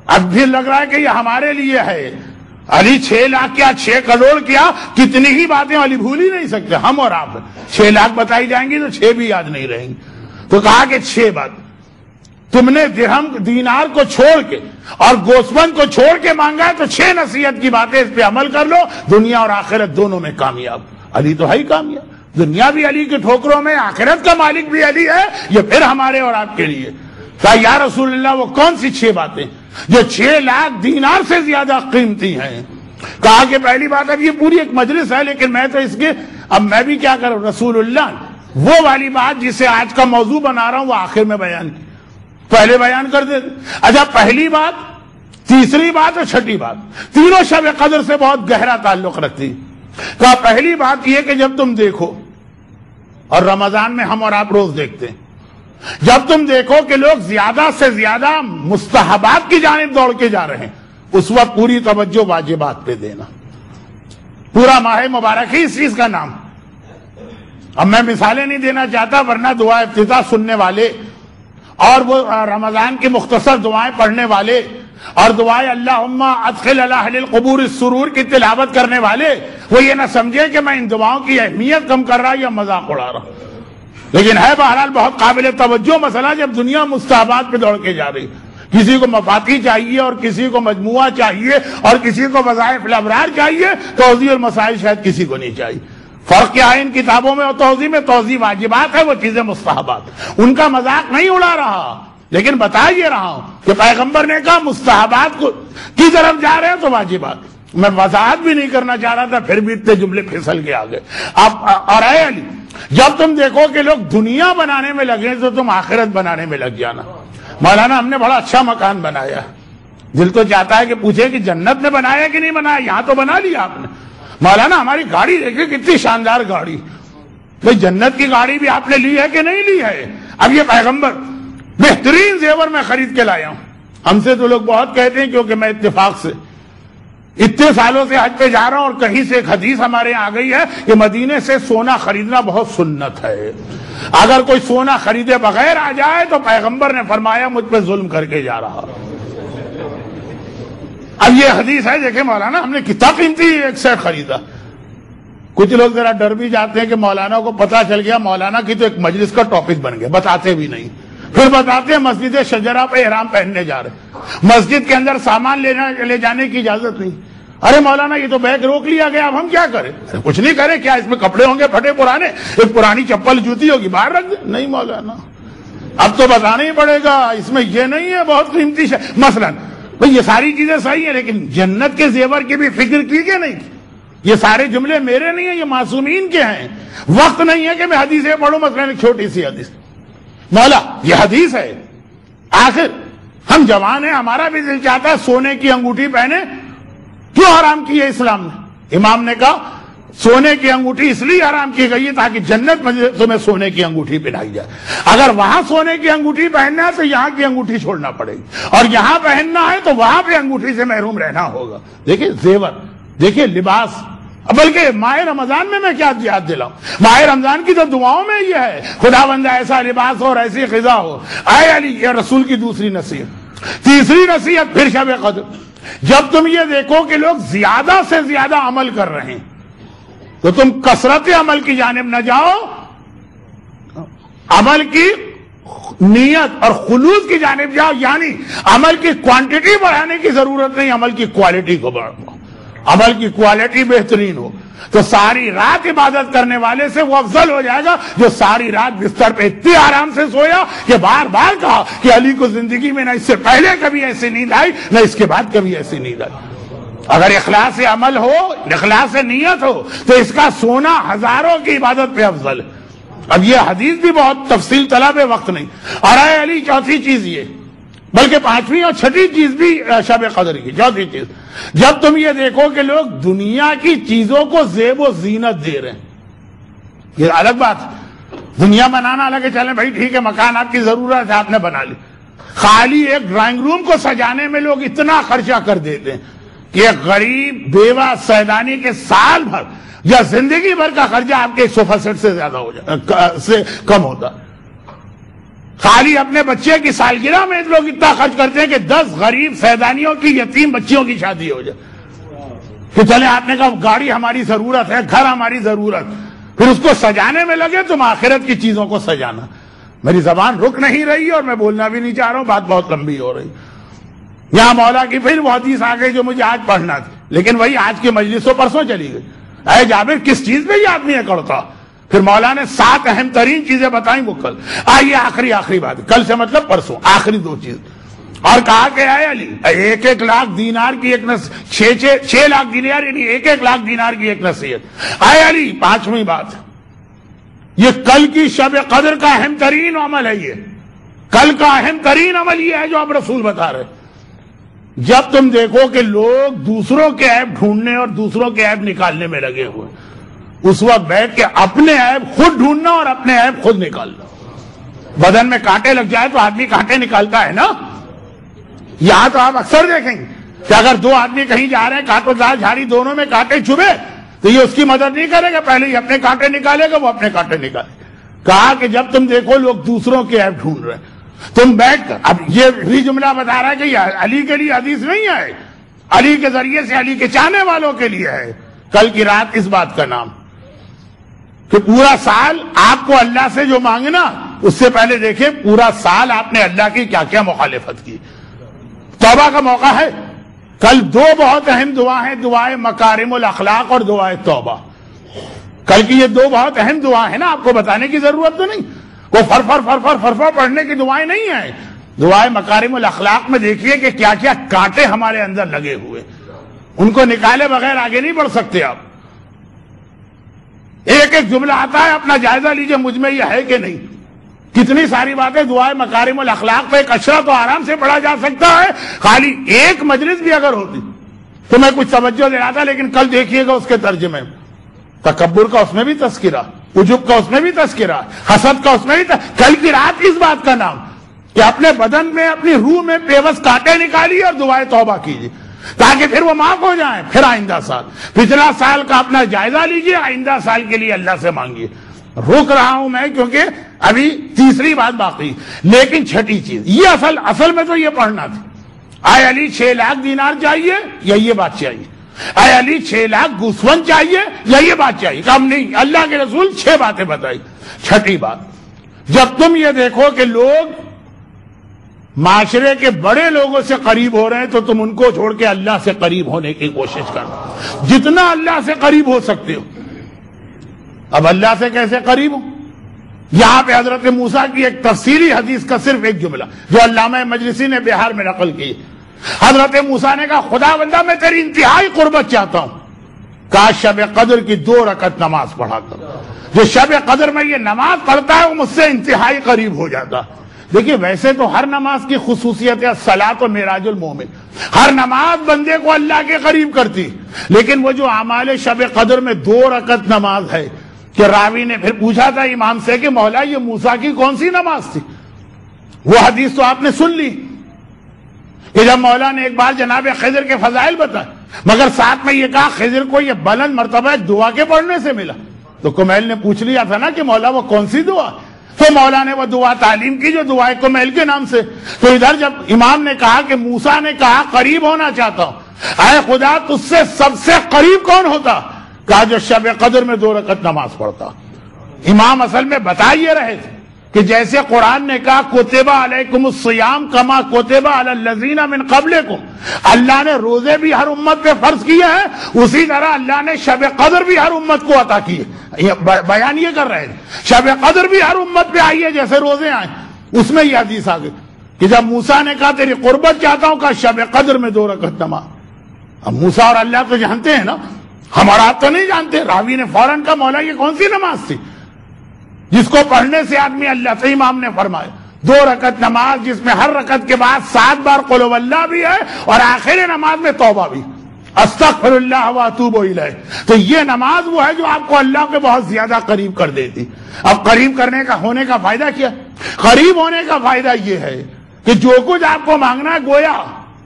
اب بھی لگ رہا ہے کہ یہ ہمارے لیے ہے. علی 6 لاکھ کیا 6 کروڑ کیا کتنی ہی باتیں علی بھول ہی نہیں سکتے. ہم اور آپ 6 لاکھ بتائی جائیں گی تو 6 بھی یاد نہیں رہیں گی. تو کہا کہ 6 بات تم نے درہم دینار کو چھوڑ کے اور گوسفند کو چھوڑ کے مانگا ہے تو 6 نصیحت کی باتیں اس پہ عمل کر لو، دنیا اور آخرت دونوں میں کامیاب. علی تو ہے ہی کامیاب، دنیا بھی علی کی ٹھوکروں میں، آخرت کا مالک بھی علی ہے. یہ پھر ہمارے اور آپ کے لیے. کہا یا رسول اللہ وہ کون سی 6 باتیں جو 6 لاکھ دینار سے زیادہ قیمتی ہیں؟ کہا کہ پہلی بات، اب یہ پوری ایک مجلس ہے لیکن میں تو اس کے اب میں بھی کیا کروں، رسول اللہ وہ والی بات جسے آج کا موضوع بنا رہا ہوں وہ آخر میں بیان کی، پہلے بیان کر دے. اچھا پہلی بات، تیسری بات اور چھٹی بات تینوں شب قدر سے بہت گہرا تعلق رکھتی. کہا پہلی بات یہ کہ جب تم دیکھو، اور رمضان میں ہم اور آپ روز دیکھتے ہیں، جب تم دیکھو کہ لوگ زیادہ سے زیادہ مستحبات کی جانب دوڑ کے جا رہے ہیں، اس وقت پوری توجہ واجبات پہ دینا. پورا ماہ مبارک ہی اس چیز کا نام. اب میں مثالیں نہیں دینا چاہتا ورنہ دعا افتتاح سننے والے اور وہ رمضان کی مختصر دعائیں پڑھنے والے اور دعائیں اللہم ادخل علی اہل القبور السرور کی تلاوت کرنے والے وہ یہ نہ سمجھے کہ میں ان دعاؤں کی اہمیت کم کر رہا یا مذاق اڑا رہا. لیکن ہے بہرحال بہت قابل توجہ مسئلہ جب دنیا مستحبات پہ دوڑ کے جا رہی. کسی کو مفاتی چاہیے اور کسی کو مجموعہ چاہیے اور کسی کو وظائف الابرار چاہیے، توضیح المسائل شاید کسی کو نہیں چاہیے. فرق کیا ہے ان کتابوں میں اور توضیح میں؟ توضیح واجبات ہے، وہ چیزیں مستحبات. ان کا مذاق نہیں اڑا رہا لیکن بتا یہ رہا ہوں کہ پیغمبر نے کہا مستحبات کی طرف جا رہے ہیں تو واجبات. میں وضاحت بھی نہیں کرنا چاہ رہا تھا پھر بھی اتنے جملے پھسل کے آ گئے. اور اے علی جب تم دیکھو کہ لوگ دنیا بنانے میں لگے تو تم آخرت بنانے میں لگ جانا. مولانا ہم نے بڑا اچھا مکان بنایا، دل تو چاہتا ہے کہ پوچھے کہ جنت میں بنایا کہ نہیں بنایا، یہاں تو بنا لیا آپ نے. مولانا ہماری گاڑی دیکھیں کتنی شاندار گاڑی. بھئی جنت کی گاڑی بھی آپ نے لی ہے کہ نہیں لی ہے؟ اب یہ پیغمبر بہترین زیور میں خرید کے لایا ہوں. ہم سے تو لوگ بہت کہتے ہیں کیونکہ میں اتفاق سے اتنے سالوں سے حج پہ جا رہا ہوں اور کہیں سے ایک حدیث ہمارے یہاں آ گئی ہے کہ مدینے سے سونا خریدنا بہت سنت ہے. اگر کوئی سونا خریدے بغیر آ جائے تو پیغمبر نے فرمایا مجھ پہ ظلم کر کے جا رہا. اب یہ حدیث ہے دیکھیں مولانا ہم نے کتنا قیمتی ایک سیٹ خریدا. کچھ لوگ ذرا ڈر بھی جاتے ہیں کہ مولانا کو پتا چل گیا مولانا کی تو ایک مجلس کا ٹاپک بن گیا، بتاتے بھی نہیں. پھر بتاتے ہیں مسجد شجرہ پہ احرام پہننے جا رہے، مسجد کے اندر سامان لے جانے کی اجازت نہیں. ارے مولانا یہ تو بیگ روک لیا گیا، اب ہم کیا کریں؟ کچھ نہیں کریں، کیا اس میں کپڑے ہوں گے پھٹے پرانے، ایک پرانی چپل جوتی ہوگی باہر رکھ دیں. نہیں مولانا اب تو بتانا ہی پڑے گا، اس میں یہ نہیں ہے بہت قیمتی مثلا. بھئی یہ ساری چیزیں صحیح ہیں لیکن جنت کے زیور کی بھی فکر کی کہ نہیں؟ یہ سارے جملے میرے نہیں ہیں، یہ معصومین کے ہیں. وقت نہیں ہے کہ میں حدیثیں پڑھوں، مثلا ایک چھوٹی سی حدیث. مولا یہ حدیث ہے، آخر ہم جوان ہیں، ہمارا بھی دل چاہتا ہے سونے کی انگوٹھی پہنے. کیوں حرام کی ہے اسلام نے؟ امام نے کہا سونے کی انگوٹھی اس لیے حرام کی گئی ہے تاکہ جنت میں تمہیں سونے کی انگوٹھی پہنائی جائے. اگر وہاں سونے کی انگوٹھی پہننا ہے تو یہاں کی انگوٹھی چھوڑنا پڑے گی، اور یہاں پہننا ہے تو وہاں پہ انگوٹھی سے محروم رہنا ہوگا. دیکھیں زیور، دیکھیں لباس. بلکہ ماہ رمضان میں کیا یاد دلاؤں، ماہ رمضان کی تو دعاؤں میں یہ ہے خدا بندہ ایسا لباس ہو اور ایسی غذا ہو. اے علی یہ رسول کی دوسری نصیحت. تیسری نصیحت پھر شب قدر. جب تم یہ دیکھو کہ لوگ زیادہ سے زیادہ عمل کر رہے ہیں تو تم کثرت عمل کی جانب نہ جاؤ، عمل کی نیت اور خلوص کی جانب جاؤ. یعنی عمل کی کوانٹٹی بڑھانے کی ضرورت نہیں، عمل کی کوالٹی کو بڑھاؤ. عمل کی کوالٹی بہترین ہو تو ساری رات عبادت کرنے والے سے وہ افضل ہو جائے گا جو ساری رات بستر پہ اتنے آرام سے سویا کہ بار بار کہا کہ علی کو زندگی میں نہ اس سے پہلے کبھی ایسی نیند آئی نہ اس کے بعد کبھی ایسی نیند آئی. اگر اخلاص عمل ہو، اخلاص نیت ہو تو اس کا سونا ہزاروں کی عبادت پہ افضل ہے. اب یہ حدیث بھی بہت تفصیل طلب ہے، وقت نہیں. اور اے علی چوتھی چیز یہ، بلکہ پانچویں اور چھٹی چیز بھی شب قدر کی. چوتھی چیز جب تم یہ دیکھو کہ لوگ دنیا کی چیزوں کو زیب و زینت دے رہے ہیں، یہ الگ بات ہے. دنیا بنانا لگے چلیں بھائی ٹھیک ہے مکان آپ کی ضرورت ہے آپ نے بنا لی. خالی ایک ڈرائنگ روم کو سجانے میں لوگ اتنا خرچہ کر دیتے ہیں کہ ایک غریب بیوہ سیدانی کے سال بھر یا زندگی بھر کا خرچہ آپ کے ایک صوفہ سیٹ سے زیادہ ہو جائے سے کم ہوتا. خالی اپنے بچے کی سالگرہ میں لوگ اتنا خرچ کرتے ہیں کہ 10 غریب سیدانیوں کی یتیم بچیوں کی شادی ہو جائے کہ چلے آپ نے کہا گاڑی ہماری ضرورت ہے گھر ہماری ضرورت, پھر اس کو سجانے میں لگے تم آخرت کی چیزوں کو سجانا. میری زبان رک نہیں رہی اور میں بولنا بھی نہیں چاہ رہا ہوں, بات بہت لمبی ہو رہی. یہاں مولا کی پھر وہ حدیث آ گئی جو مجھے آج پڑھنا تھی, لیکن وہی آج کی مجلس پرسوں چلی گئی. اے جابر کس چیز پہ یہ آدمی کرتا؟ پھر مولا نے 7 اہم ترین چیزیں بتائیں وہ کل. آئیے آخری بات, کل سے مطلب پرسوں, آخری 2 چیز. اور کہا کہ اے علی 1 لاکھ دینار کی ایک 6 لاکھ دینار یعنی 1 لاکھ دینار کی ایک نصیحت. اے علی 5ویں بات, یہ کل کی شب قدر کا اہم ترین عمل ہے. یہ کل کا اہم ترین عمل یہ ہے جو اب رسول بتا رہے. جب تم دیکھو کہ لوگ دوسروں کے عیب ڈھونڈنے اور دوسروں کے عیب نکالنے میں لگے ہوئے, اس وقت بیٹھ کے اپنے عیب خود ڈھونڈنا اور اپنے عیب خود نکالنا. بدن میں کانٹے لگ جائے تو آدمی کانٹے نکالتا ہے نا. یہاں تو آپ اکثر دیکھیں گے کہ اگر 2 آدمی کہیں جا رہے ہیں, کانٹوں دار جھاڑی دونوں میں کانٹے چبھے, تو یہ اس کی مدد نہیں کرے گا, پہلے ہی اپنے کانٹے نکالے گا, وہ اپنے کانٹے نکالے. کہا کہ جب تم دیکھو لوگ دوسروں کے عیب ڈھونڈ رہے ہیں, تم بیٹھ کر, اب یہ بھی جملہ بتا رہا ہے کہ یہ علی کے لیے حدیث نہیں ہے, علی کے ذریعے سے علی کے چاہنے والوں کے لیے ہے. کل کی رات اس بات کا نام کہ پورا سال آپ کو اللہ سے جو مانگنا, اس سے پہلے دیکھیں پورا سال آپ نے اللہ کی کیا کیا مخالفت کی. توبہ کا موقع ہے. کل 2 بہت اہم دعا ہیں, دعائے مکارم الاخلاق اور دعائے توبہ. کل کی یہ 2 بہت اہم دعا ہیں نا, آپ کو بتانے کی ضرورت تو نہیں. وہ فرفر پڑھنے کی دعائیں نہیں ہیں. دعائے مکارم الاخلاق میں دیکھیے کہ کیا کیا کانٹے ہمارے اندر لگے ہوئے, ان کو نکالے بغیر آگے نہیں بڑھ سکتے آپ. ایک جملہ آتا ہے, اپنا جائزہ لیجئے مجھ میں یہ ہے کہ نہیں. کتنی ساری باتیں دعائے مکارم الاخلاق پہ ایک اشرا تو آرام سے پڑھا جا سکتا ہے. خالی ایک مجلس بھی اگر ہوتی تو میں کچھ توجہ دے رہا تھا, لیکن کل دیکھیے گا اس کے ترجمے. تکبر کا اس میں بھی تذکرہ, عجب کا اس میں بھی تذکرہ, حسد کا اس میں بھی کل کی رات اس بات کا نام کہ اپنے بدن میں اپنی روح میں پیوست کانٹے نکالیے اور دعائے توبہ کیجیے تاکہ پھر وہ معاف ہو جائیں. پھر آئندہ سال, پچھلا سال کا اپنا جائزہ لیجیے, آئندہ سال کے لیے اللہ سے مانگیے. رک رہا ہوں میں کیونکہ ابھی تیسری بات باقی, لیکن چھٹی چیز یہ اصل میں تو یہ پڑھنا تھی. اے علی 6 لاکھ دینار چاہیے یا یہ بات چاہیے؟ اے علی 6 لاکھ گوسفند چاہیے یا یہ بات چاہیے؟ کم نہیں, اللہ کے رسول 6 باتیں بتائی. چھٹی بات, جب تم یہ دیکھو کہ لوگ معاشرے کے بڑے لوگوں سے قریب ہو رہے ہیں تو تم ان کو چھوڑ کے اللہ سے قریب ہونے کی کوشش کرو جتنا اللہ سے قریب ہو سکتے ہو. اب اللہ سے کیسے قریب ہو؟ یہاں پہ حضرت موسیٰ کی ایک تفصیلی حدیث کا صرف ایک جملہ جو علامہ مجلسی نے بہار میں نقل کی. حضرت موسیٰ نے کہا خدا بندہ میں تیری انتہائی قربت چاہتا ہوں, کاش شب قدر کی 2 رکعت نماز پڑھا کر. جو شب قدر میں یہ نماز پڑھتا ہے وہ مجھ سے انتہائی قریب ہو جاتا. دیکھیے ویسے تو ہر نماز کی خصوصیت ہے صلاۃ و معراج المومن, ہر نماز بندے کو اللہ کے قریب کرتی, لیکن وہ جو اعمال شب قدر میں 2 رکعت نماز ہے کہ راوی نے پھر پوچھا تھا امام سے کہ مولا یہ موسیٰ کی کون سی نماز تھی؟ وہ حدیث تو آپ نے سن لی کہ جب مولا نے ایک بار جناب خضر کے فضائل بتائے, مگر ساتھ میں یہ کہا خضر کو یہ بلند مرتبہ دعا کے پڑھنے سے ملا. تو کمیل نے پوچھ لیا تھا نا کہ مولا وہ کون سی دعا؟ تو مولا نے وہ دعا تعلیم کی جو دعائے کمیل کے نام سے. تو ادھر جب امام نے کہا کہ موسیٰ نے کہا قریب ہونا چاہتا ہوں, اے خدا تجھ سے سب سے قریب کون ہوتا؟ کہا جو شب قدر میں 2 رکعت نماز پڑھتا. امام اصل میں بتا یہ رہے تھے کہ جیسے قرآن نے کہا کتب علیکم الصیام کما کتب علی الذین من قبلکم, اللہ نے روزے بھی ہر امت پہ فرض کیے ہیں, اسی طرح اللہ نے شب قدر بھی ہر امت کو عطا کی ہے. بیان یہ کر رہے تھے شب قدر بھی ہر امت پہ آئی ہے جیسے روزے آئے. اس میں یہ حدیث آ گئی کہ جب موسیٰ نے کہا تیری قربت چاہتا ہوں, کہا شب قدر میں 2 رکعت نماز. اب موسیٰ اور اللہ تو جانتے ہیں نا, ہمارا آپ تو نہیں جانتے. راوی نے فوراً کہا مولا یہ کون سی نماز تھی جس کو پڑھنے سے آدمی اللہ سے, امام نے فرمایا 2 رکعت نماز جس میں ہر رکعت کے بعد 7 بار قل ہو اللہ بھی ہے اور آخر نماز میں توبہ بھی. استغفر اللہ واتوب الیہ. تو یہ نماز وہ ہے جو آپ کو اللہ کے بہت زیادہ قریب کر دیتی. اب قریب کرنے کا ہونے کا فائدہ کیا؟ قریب ہونے کا فائدہ یہ ہے کہ جو کچھ آپ کو مانگنا ہے گویا،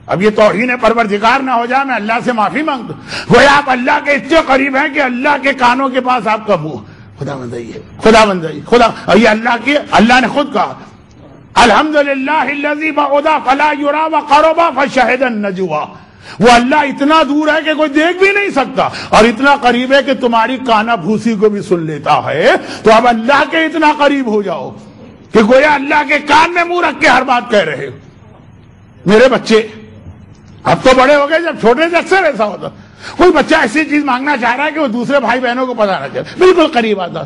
اب یہ توہین پروردگار نہ ہو جائے، میں اللہ سے معافی مانگتا ہوں، گویا آپ اللہ کے اتنے قریب ہیں کہ اللہ کے کانوں کے پاس آپ کا منہ. خدا بندائی ہے، خدا بندائی، خدا. یہ اللہ نے خود کہا الحمدللہ الذی بعد فلا یری وقرب فشہد النجوى. وہ اللہ اتنا دور ہے کہ کوئی دیکھ بھی نہیں سکتا اور اتنا قریب ہے کہ تمہاری کانا بھوسی کو بھی سن لیتا ہے. تو اب اللہ کے اتنا قریب ہو جاؤ کہ گویا اللہ کے کان میں منہ رکھ کے ہر بات کہہ رہے ہو. میرے بچے اب تو بڑے ہو گئے، جب چھوٹے سے اکثر ایسا ہوتا، کوئی بچہ ایسی چیز مانگنا چاہ رہا ہے کہ وہ دوسرے بھائی بہنوں کو پتا نہ چلے، بالکل قریب آتا،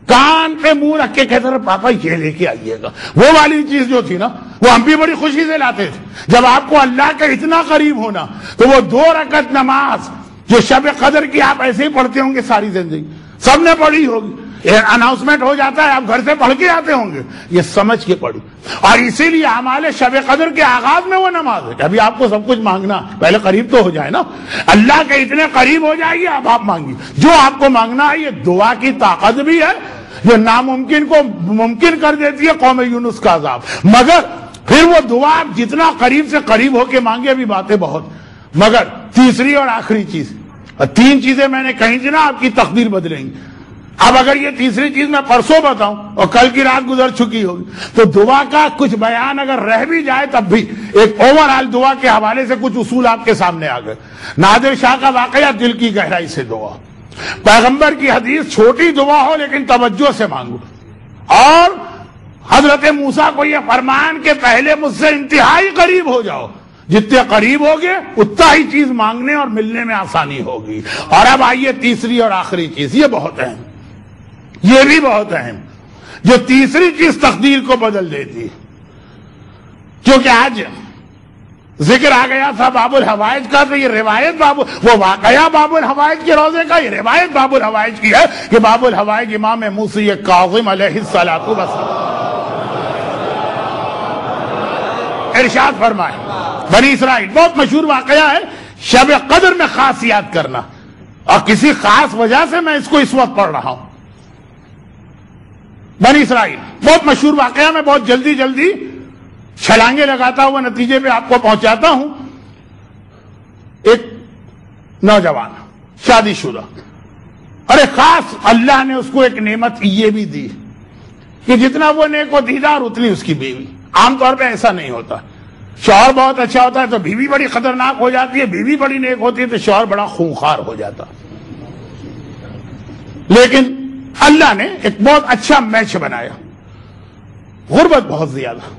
کان پہ منہ رکھ کے کہتا رہا پاپا یہ لے کے آئیے گا. وہ والی چیز جو تھی نا وہ ہم بھی بڑی خوشی سے لاتے تھے. جب آپ کو اللہ کا اتنا قریب ہونا تو وہ 2 رکعت نماز جو شب قدر کی آپ ایسے ہی پڑھتے ہوں گے ساری زندگی، سب نے پڑھی ہوگی، اناؤنسمنٹ ہو جاتا ہے آپ گھر سے پڑھ کے آتے ہوں گے، یہ سمجھ کے پڑھی. اور اسی لیے ہمارے شب قدر کے آغاز میں وہ نماز ہے کہ ابھی آپ کو سب کچھ مانگنا، پہلے قریب تو ہو جائے نا، اللہ کے اتنے قریب ہو جائیے اب آپ مانگیے جو آپ کو مانگنا ہے. یہ دعا کی طاقت بھی ہے جو ناممکن کو ممکن کر دیتی ہے، قوم یونس کا عذاب. مگر پھر وہ دعا آپ جتنا قریب سے قریب ہو کے مانگے، ابھی باتیں بہت. مگر تیسری اور آخری چیز، 3 چیزیں میں نے کہیں تھی نا آپ کی تقدیر بدلیں گی. اب اگر یہ تیسری چیز میں پرسوں بتاؤں اور کل کی رات گزر چکی ہوگی تو دعا کا کچھ بیان اگر رہ بھی جائے تب بھی ایک اوور آل دعا کے حوالے سے کچھ اصول آپ کے سامنے آ گئے. نادر شاہ کا واقعہ دل کی گہرائی سے دعا. پیغمبر کی حدیث چھوٹی دعا ہو لیکن توجہ سے مانگو. اور حضرت موسیٰ کو یہ فرمان کہ پہلے مجھ سے انتہائی قریب ہو جاؤ، جتنے قریب ہوگے اتنا ہی چیز مانگنے اور ملنے میں آسانی ہوگی. اور اب آئیے تیسری اور آخری چیز، یہ بہت اہم، یہ بھی بہت اہم، جو تیسری چیز تقدیر کو بدل دیتی. کیونکہ آج ذکر آ گیا تھا باب الحوائج کا، تو یہ روایت وہ واقعہ باب الحوائج کے روزے کا، یہ روایت باب الحوائج کی ہے کہ باب الحوائج امام موسی کاظم علیہ الصلوۃ والسلام ارشاد فرمائے. بنی اسرائیل بہت مشہور واقعہ ہے، شب قدر میں خاص یاد کرنا، اور کسی خاص وجہ سے میں اس کو اس وقت پڑھ رہا ہوں. بنی اسرائیل بہت مشہور واقعہ، میں بہت جلدی جلدی چھلانگے لگاتا ہوا نتیجے پہ آپ کو پہنچاتا ہوں. ایک نوجوان شادی شدہ، ارے خاص اللہ نے اس کو ایک نعمت یہ بھی دی کہ جتنا وہ نیک و دیدار اتنی اس کی بیوی. عام طور پہ ایسا نہیں ہوتا، شوہر بہت اچھا ہوتا ہے تو بیوی بڑی خطرناک ہو جاتی ہے، بیوی بڑی نیک ہوتی ہے تو شوہر بڑا خونخوار ہو جاتا. لیکن اللہ نے ایک بہت اچھا میچ بنایا. غربت بہت زیادہ،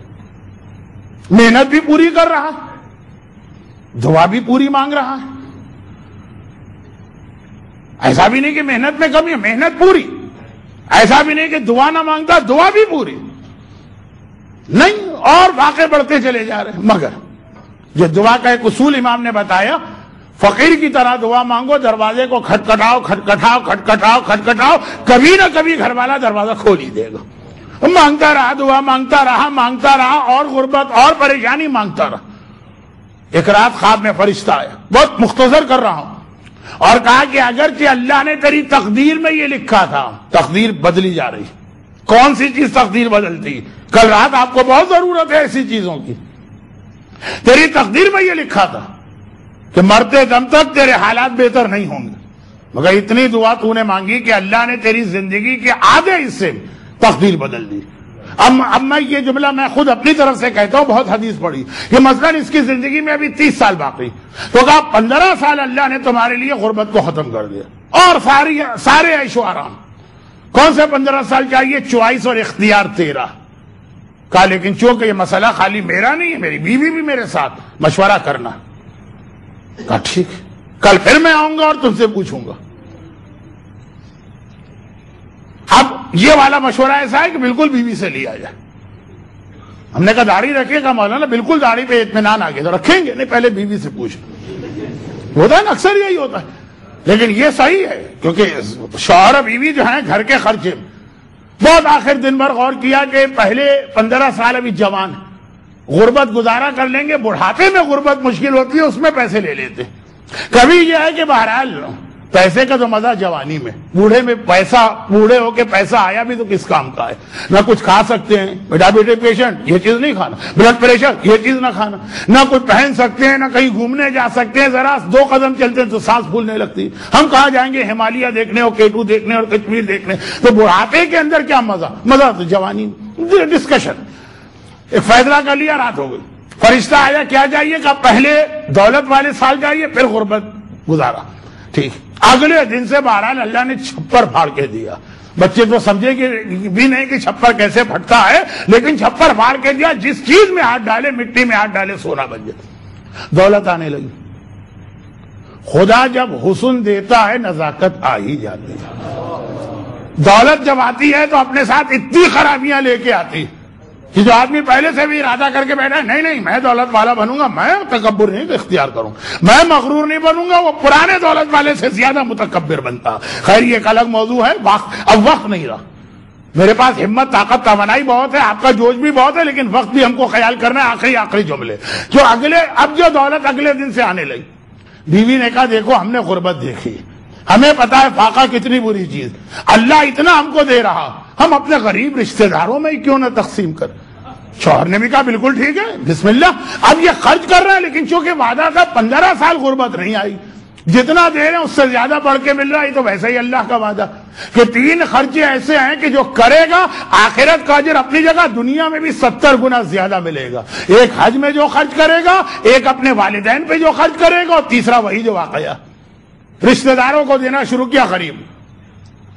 محنت بھی پوری کر رہا، دعا بھی پوری مانگ رہا ہے. ایسا بھی نہیں کہ محنت میں کمی ہے، محنت پوری. ایسا بھی نہیں کہ دعا نہ مانگتا، دعا بھی پوری نہیں، اور واقع بڑھتے چلے جا رہے ہیں. مگر جو دعا کا ایک اصول امام نے بتایا، فقیر کی طرح دعا مانگو، دروازے کو کھٹکھٹاؤ کھٹکھٹاؤ کھٹکھٹاؤ کھٹکھٹاؤ، کبھی نہ کبھی گھر والا دروازہ کھول ہی دے گا. مانگتا رہا، دعا مانگتا رہا، اور غربت اور پریشانی مانگتا رہا. ایک رات خواب میں فرشتہ آیا، بہت مختصر کر رہا ہوں، اور کہا کہ اگرچہ اللہ نے تیری تقدیر میں یہ لکھا تھا، تقدیر بدلی جا رہی. کون سی چیز تقدیر بدلتی؟ کل رات آپ کو بہت ضرورت ہے ایسی چیزوں کی. تیری تقدیر میں یہ لکھا تھا کہ مرتے دم تک تیرے حالات بہتر نہیں ہوں گے، مگر اتنی دعا تو نے مانگی کہ اللہ نے تیری زندگی کے آدھے حصے میں تقدیر بدل دی. اب میں یہ جملہ میں خود اپنی طرف سے کہتا ہوں، بہت حدیث پڑھی کہ مثلا اس کی زندگی میں ابھی 30 سال باقی، تو کہا 15 سال اللہ نے تمہارے لیے غربت کو ختم کر دیا اور سارے عیش و آرام. کون سے 15 سال چاہیے؟ چوائس اور اختیار تیرا. کہا لیکن چونکہ یہ مسئلہ خالی میرا نہیں ہے، میری بیوی بھی میرے ساتھ مشورہ کرنا. کہا ٹھیک، کل پھر میں آؤں گا اور تم سے پوچھوں گا. اب یہ والا مشورہ ایسا ہے کہ بالکل بیوی سے لیا جائے. ہم نے کہا داڑھی رکھے گا مولانا، بالکل داڑھی پہ اطمینان آ گیا تو رکھیں گے نہیں، پہلے بیوی سے پوچھ. ہوتا ہے نا، اکثر یہی ہوتا ہے. لیکن یہ صحیح ہے کیونکہ شوہر بیوی جو ہیں گھر کے خرچے بہت. آخر دن بھر غور کیا کہ پہلے 15 سال ابھی جوان غربت گزارا کر لیں گے، بڑھاپے میں غربت مشکل ہوتی ہے، اس میں پیسے لے لیتے. کبھی یہ ہے کہ بہرحال پیسے کا تو مزہ جوانی میں، بوڑھے میں پیسہ، بوڑھے ہو کے پیسہ آیا بھی تو کس کام کا ہے؟ نہ کچھ کھا سکتے ہیں، ڈائبٹک پیشنٹ یہ چیز نہیں کھانا، بلڈ پریشر یہ چیز نہ کھانا، نہ کوئی پہن سکتے ہیں، نہ کہیں گھومنے جا سکتے ہیں، ذرا 2 قدم چلتے ہیں تو سانس پھولنے لگتی ہے۔ ہم کہاں جائیں گے ہمالیہ دیکھنے اور کیٹو دیکھنے اور کشمیر دیکھنے؟ تو بڑھاپے کے اندر کیا مزہ تو جوانی میں۔ ڈسکشن ایک فیصلہ کر لیا، رات ہو گئی، فرشتہ آیا، کیا جائیے؟ کہ پہلے دولت والے سال جائیے، پھر غربت گزارا، ٹھیک۔ اگلے دن سے بہرحال اللہ نے چھپر پھاڑ کے دیا۔ بچے تو سمجھے کہ بھی نہیں کہ چھپر کیسے پھٹتا ہے، لیکن چھپر پھاڑ کے دیا، جس چیز میں ہاتھ ڈالے، مٹی میں ہاتھ ڈالے، سونا بن جائے۔ دولت آنے لگی۔ خدا جب حسن دیتا ہے نزاکت آ ہی جاتی ہے۔ دولت جب آتی ہے تو اپنے ساتھ اتنی خرابیاں لے کے آتی کہ جو آدمی پہلے سے بھی ارادہ کر کے بیٹھا ہے، نہیں میں دولت والا بنوں گا، میں تکبر نہیں اختیار کروں، میں مغرور نہیں بنوں گا، وہ پرانے دولت والے سے زیادہ متکبر بنتا۔ خیر یہ ایک الگ موضوع ہے، اب وقت نہیں رہا، میرے پاس ہمت، طاقت، توانائی بہت ہے، آپ کا جوش بھی بہت ہے، لیکن وقت بھی ہم کو خیال کرنا ہے۔ آخری جملے جو اب جو دولت اگلے دن سے آنے لگی، بیوی نے کہا دیکھو ہم نے غربت دیکھی، ہمیں پتا ہے فاقہ کتنی بری چیز، اللہ اتنا ہم کو دے رہا، ہم اپنے غریب رشتہ داروں میں ہی کیوں نہ تقسیم کر۔ شوہر نے بھی کہا بالکل ٹھیک ہے، بسم اللہ۔ اب یہ خرچ کر رہے ہیں، لیکن چونکہ وعدہ تھا 15 سال غربت نہیں آئی، جتنا دے رہے ہیں اس سے زیادہ بڑھ کے مل رہا ہے، تو ویسے ہی اللہ کا وعدہ کہ 3 خرچے ایسے ہیں کہ جو کرے گا آخرت کا اجر اپنی جگہ، دنیا میں بھی 70 گنا زیادہ ملے گا۔ ایک حج میں جو خرچ کرے گا، ایک اپنے والدین پہ جو خرچ کرے گا، اور تیسرا وہی جو واقعہ رشتہ داروں کو دینا شروع کیا قریب،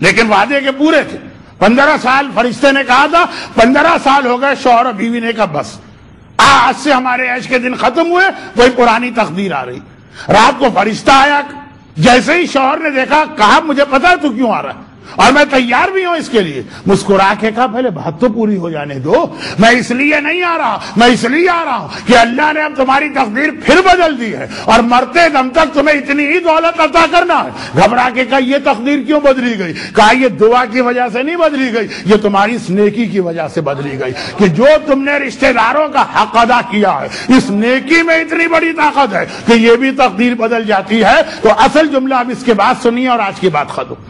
لیکن وعدے کے پورے تھے۔ 15 سال فرشتے نے کہا تھا، 15 سال ہو گئے، شوہر اور بیوی نے کہا بس آج سے ہمارے عیش کے دن ختم ہوئے، کوئی پرانی تقدیر آ رہی۔ رات کو فرشتہ آیا، جیسے ہی شوہر نے دیکھا، کہا مجھے پتا ہے تو کیوں آ رہا ہے اور میں تیار بھی ہوں اس کے لیے۔ مسکرا کے کہا پہلے بات تو پوری ہو جانے دو، میں اس لیے نہیں آ رہا، میں اس لیے آ رہا ہوں کہ اللہ نے اب تمہاری تقدیر پھر بدل دی ہے، اور مرتے دم تک تمہیں اتنی ہی دولت عطا کرنا ہے۔ گھبرا کے کہا یہ تقدیر کیوں بدلی گئی؟ کہا یہ دعا کی وجہ سے نہیں بدلی گئی، یہ تمہاری اس نیکی کی وجہ سے بدلی گئی کہ جو تم نے رشتہ داروں کا حق ادا کیا ہے، اس نیکی میں اتنی بڑی طاقت ہے کہ یہ بھی تقدیر بدل جاتی ہے۔ تو اصل جملہ اب اس کے بعد سنیے اور آج کی بات ختم۔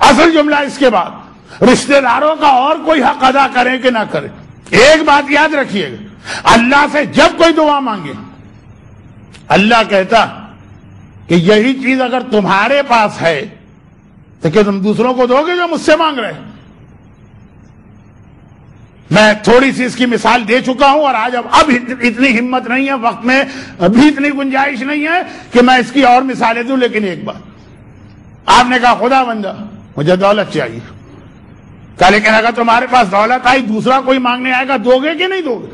اصل جملہ اس کے بعد، رشتہ داروں کا اور کوئی حق ادا کریں کہ نہ کریں، ایک بات یاد رکھیے گا، اللہ سے جب کوئی دعا مانگے، اللہ کہتا کہ یہی چیز اگر تمہارے پاس ہے تو کہ تم دوسروں کو دو گے جو مجھ سے مانگ رہے ہیں۔ میں تھوڑی سی اس کی مثال دے چکا ہوں، اور آج اب اتنی ہمت نہیں ہے، وقت میں ابھی اتنی گنجائش نہیں ہے کہ میں اس کی اور مثالیں دوں، لیکن ایک بات، آپ نے کہا خدا بندہ مجھے دولت چاہیے، کہا لیکن اگر تمہارے پاس دولت آئی، دوسرا کوئی مانگنے آئے گا، دو گے کہ نہیں دو گے؟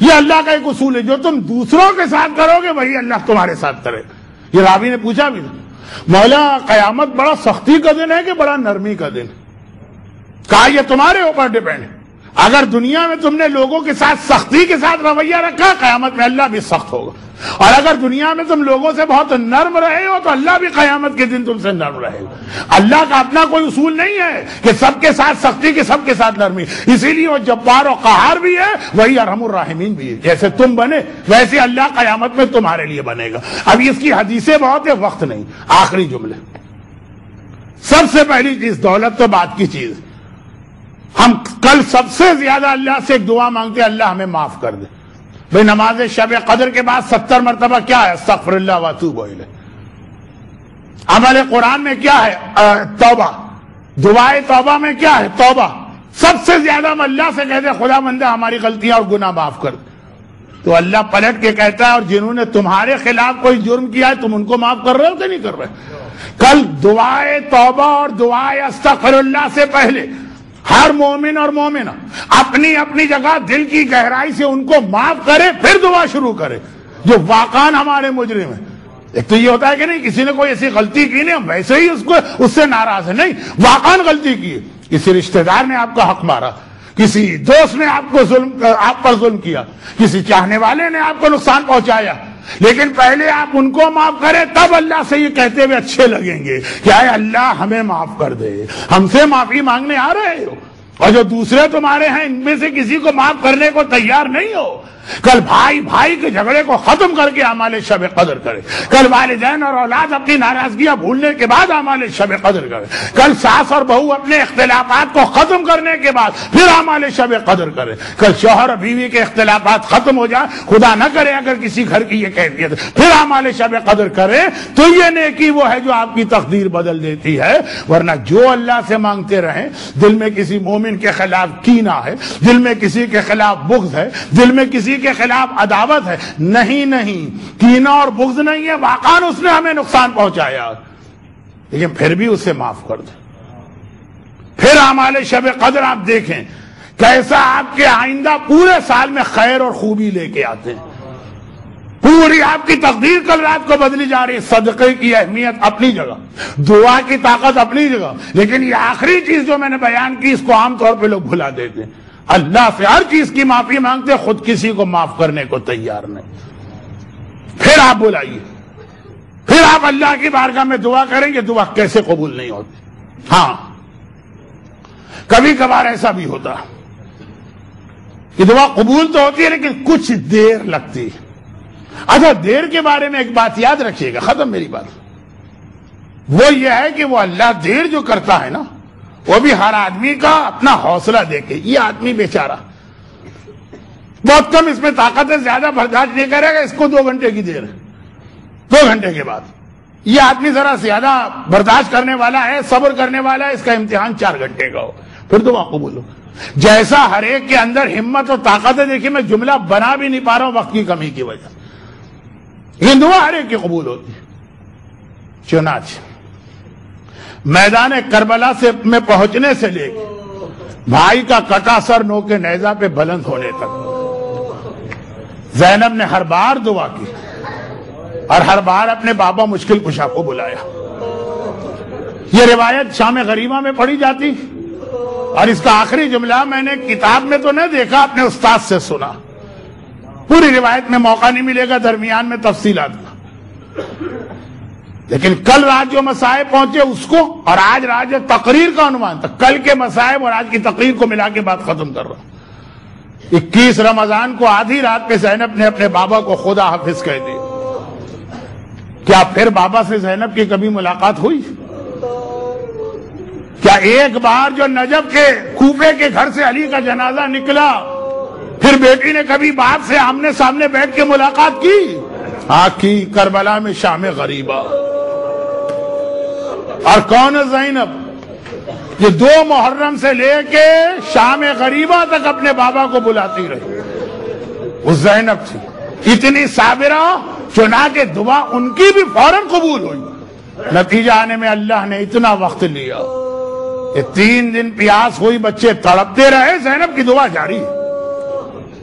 یہ اللہ کا ایک اصول ہے، جو تم دوسروں کے ساتھ کرو گے وہی اللہ تمہارے ساتھ کرے گا۔ یہ راوی نے پوچھا بھی تھا، مولا قیامت بڑا سختی کا دن ہے کہ بڑا نرمی کا دن؟ کہا یہ تمہارے اوپر ڈیپینڈ ہے، اگر دنیا میں تم نے لوگوں کے ساتھ سختی کے ساتھ رویہ رکھا، قیامت میں اللہ بھی سخت ہوگا، اور اگر دنیا میں تم لوگوں سے بہت نرم رہے ہو تو اللہ بھی قیامت کے دن تم سے نرم رہے گا۔ اللہ کا اپنا کوئی اصول نہیں ہے کہ سب کے ساتھ سختی کے سب کے ساتھ نرمی، اسی لیے وہ جبار و قہار بھی ہے، وہی ارحم الراحمین بھی ہے۔ جیسے تم بنے ویسے اللہ قیامت میں تمہارے لیے بنے گا۔ اب اس کی حدیثیں بہت ہے، وقت نہیں۔ آخری جملے، سب سے پہلی چیز، دولت تو بات کی چیز، ہم کل سب سے زیادہ اللہ سے ایک دعا مانگتے ہیں، اللہ ہمیں معاف کر دے۔ بھئی نماز شب قدر کے بعد 70 مرتبہ کیا ہے؟ استغفر اللہ واتوب الیہ۔ عمل قرآن میں کیا ہے؟ توبہ۔ دعائے توبہ میں کیا ہے؟ توبہ۔ سب سے زیادہ ہم اللہ سے کہتے ہیں خدا بندہ ہماری غلطیاں اور گناہ معاف کر دے، تو اللہ پلٹ کے کہتا ہے اور جنہوں نے تمہارے خلاف کوئی جرم کیا ہے تم ان کو معاف کر رہے ہو کہ نہیں کر رہے؟ کل دعائے توبہ اور دعائے استغفر اللہ سے پہلے ہر مومن اور مومنہ اپنی اپنی جگہ دل کی گہرائی سے ان کو معاف کرے، پھر دعا شروع کرے جو واقعاً ہمارے مجرم ہیں۔ ایک تو یہ ہوتا ہے کہ نہیں کسی نے کوئی ایسی غلطی کی نہیں، ہم ویسے ہی اس سے ناراض ہے، نہیں، واقعاً غلطی کی، کسی رشتہ دار نے آپ کا حق مارا، کسی دوست نے آپ پر ظلم کیا، کسی چاہنے والے نے آپ کو نقصان پہنچایا، لیکن پہلے آپ ان کو معاف کریں، تب اللہ سے یہ کہتے ہوئے اچھے لگیں گے کہ اے اللہ ہمیں معاف کر دے، ہم سے معافی مانگنے آ رہے ہو، اور جو دوسرے تمہارے ہیں ان میں سے کسی کو معاف کرنے کو تیار نہیں ہو، کل بھائی بھائی کے جھگڑے کو ختم کر کے اعمال شب قدر کرے، کل والدین اور اولاد اپنی ناراضگیاں بھولنے کے بعد اعمال شب قدر کرے، کل ساس اور بہو اپنے اختلافات کو ختم کرنے کے بعد پھر اعمال شب قدر کرے، کل شوہر اور بیوی کے اختلافات ختم ہو جائیں، خدا نہ کرے اگر کسی گھر کی یہ کیفیت ہے، پھر اعمال شب قدر کرے تو یہ نیکی وہ ہے جو آپ کی تقدیر بدل دیتی ہے۔ ورنہ جو اللہ سے مانگتے رہیں، دل میں کسی مومن کے خلاف کینہ ہے، دل میں کسی کے خلاف بغض ہے، دل میں کسی کے خلاف عداوت ہے، نہیں کینہ اور بغض نہیں ہے، واقعاً اس نے ہمیں نقصان پہنچایا، لیکن پھر بھی اسے معاف کر دیں۔ پھر اعمال شب قدر آپ دیکھیں کیسا آپ کے آئندہ پورے سال میں خیر اور خوبی لے کے آتے ہیں، پوری آپ کی تقدیر کل رات کو بدلی جا رہی ہے۔ صدقے کی اہمیت اپنی جگہ، دعا کی طاقت اپنی جگہ، لیکن یہ آخری چیز جو میں نے بیان کی اس کو عام طور پہ لوگ بھلا دیتے ہیں۔ اللہ سے ہر چیز کی معافی مانگتے، خود کسی کو معاف کرنے کو تیار نہیں۔ پھر آپ بلائیے، پھر آپ اللہ کی بارگاہ میں دعا کریں گے، دعا کیسے قبول نہیں ہوتی؟ ہاں کبھی کبھار ایسا بھی ہوتا کہ دعا قبول تو ہوتی ہے لیکن کچھ دیر لگتی ہے۔ اچھا دیر کے بارے میں ایک بات یاد رکھیے گا، ختم میری بات، وہ یہ ہے کہ وہ اللہ دیر جو کرتا ہے نا، وہ بھی ہر آدمی کا اپنا حوصلہ دیکھے۔ یہ آدمی بیچارہ بہت کم اس میں طاقت ہے، زیادہ برداشت نہیں کرے گا، اس کو 2 گھنٹے کی دیر ہے، 2 گھنٹے کے بعد یہ آدمی ذرا زیادہ برداشت کرنے والا ہے، صبر کرنے والا ہے، اس کا امتحان 4 گھنٹے کا ہو، پھر دعا قبول ہو۔ جیسا ہر ایک کے اندر ہمت اور طاقت ہے، دیکھیے میں جملہ بنا بھی نہیں پا رہا ہوں وقت کی کمی کی وجہ سے، یہ دعا ہر ایک کی قبول ہوتی ہے۔ چنانچہ میدان کربلا میں پہنچنے سے لے کے بھائی کا کٹا سر نو کے نیزہ پہ بلند ہونے تک زینب نے ہر بار دعا کی اور ہر بار اپنے بابا مشکل کشا کو بلایا۔ یہ روایت شام غریبہ میں پڑھی جاتی اور اس کا آخری جملہ میں نے کتاب میں تو نہیں دیکھا، اپنے استاد سے سنا۔ پوری روایت میں موقع نہیں ملے گا، درمیان میں تفصیلات کا، لیکن کل رات جو مسائب پہنچے اس کو، اور آج رات جو تقریر کا عنوان تھا، کل کے مسائب اور آج کی تقریر کو ملا کے بات ختم کر رہا ہوں۔ 21 رمضان کو آدھی رات پہ زینب نے اپنے بابا کو خدا حافظ کہہ دیا۔ کیا پھر بابا سے زینب کی کبھی ملاقات ہوئی؟ کیا ایک بار جو نجف کے کوفے کے گھر سے علی کا جنازہ نکلا، پھر بیٹی نے کبھی باپ سے آمنے سامنے بیٹھ کے ملاقات کی؟ ہاں کی، کربلا میں شام غریبہ۔ اور کون ہے زینب؟ یہ 2 محرم سے لے کے شام غریبہ تک اپنے بابا کو بلاتی رہی، وہ زینب تھی، اتنی صابرہ، چنانچہ دعا ان کی بھی فوراً قبول ہوئی۔ نتیجہ آنے میں اللہ نے اتنا وقت لیا کہ 3 دن پیاس ہوئی، بچے تڑپتے رہے، زینب کی دعا جاری ہے۔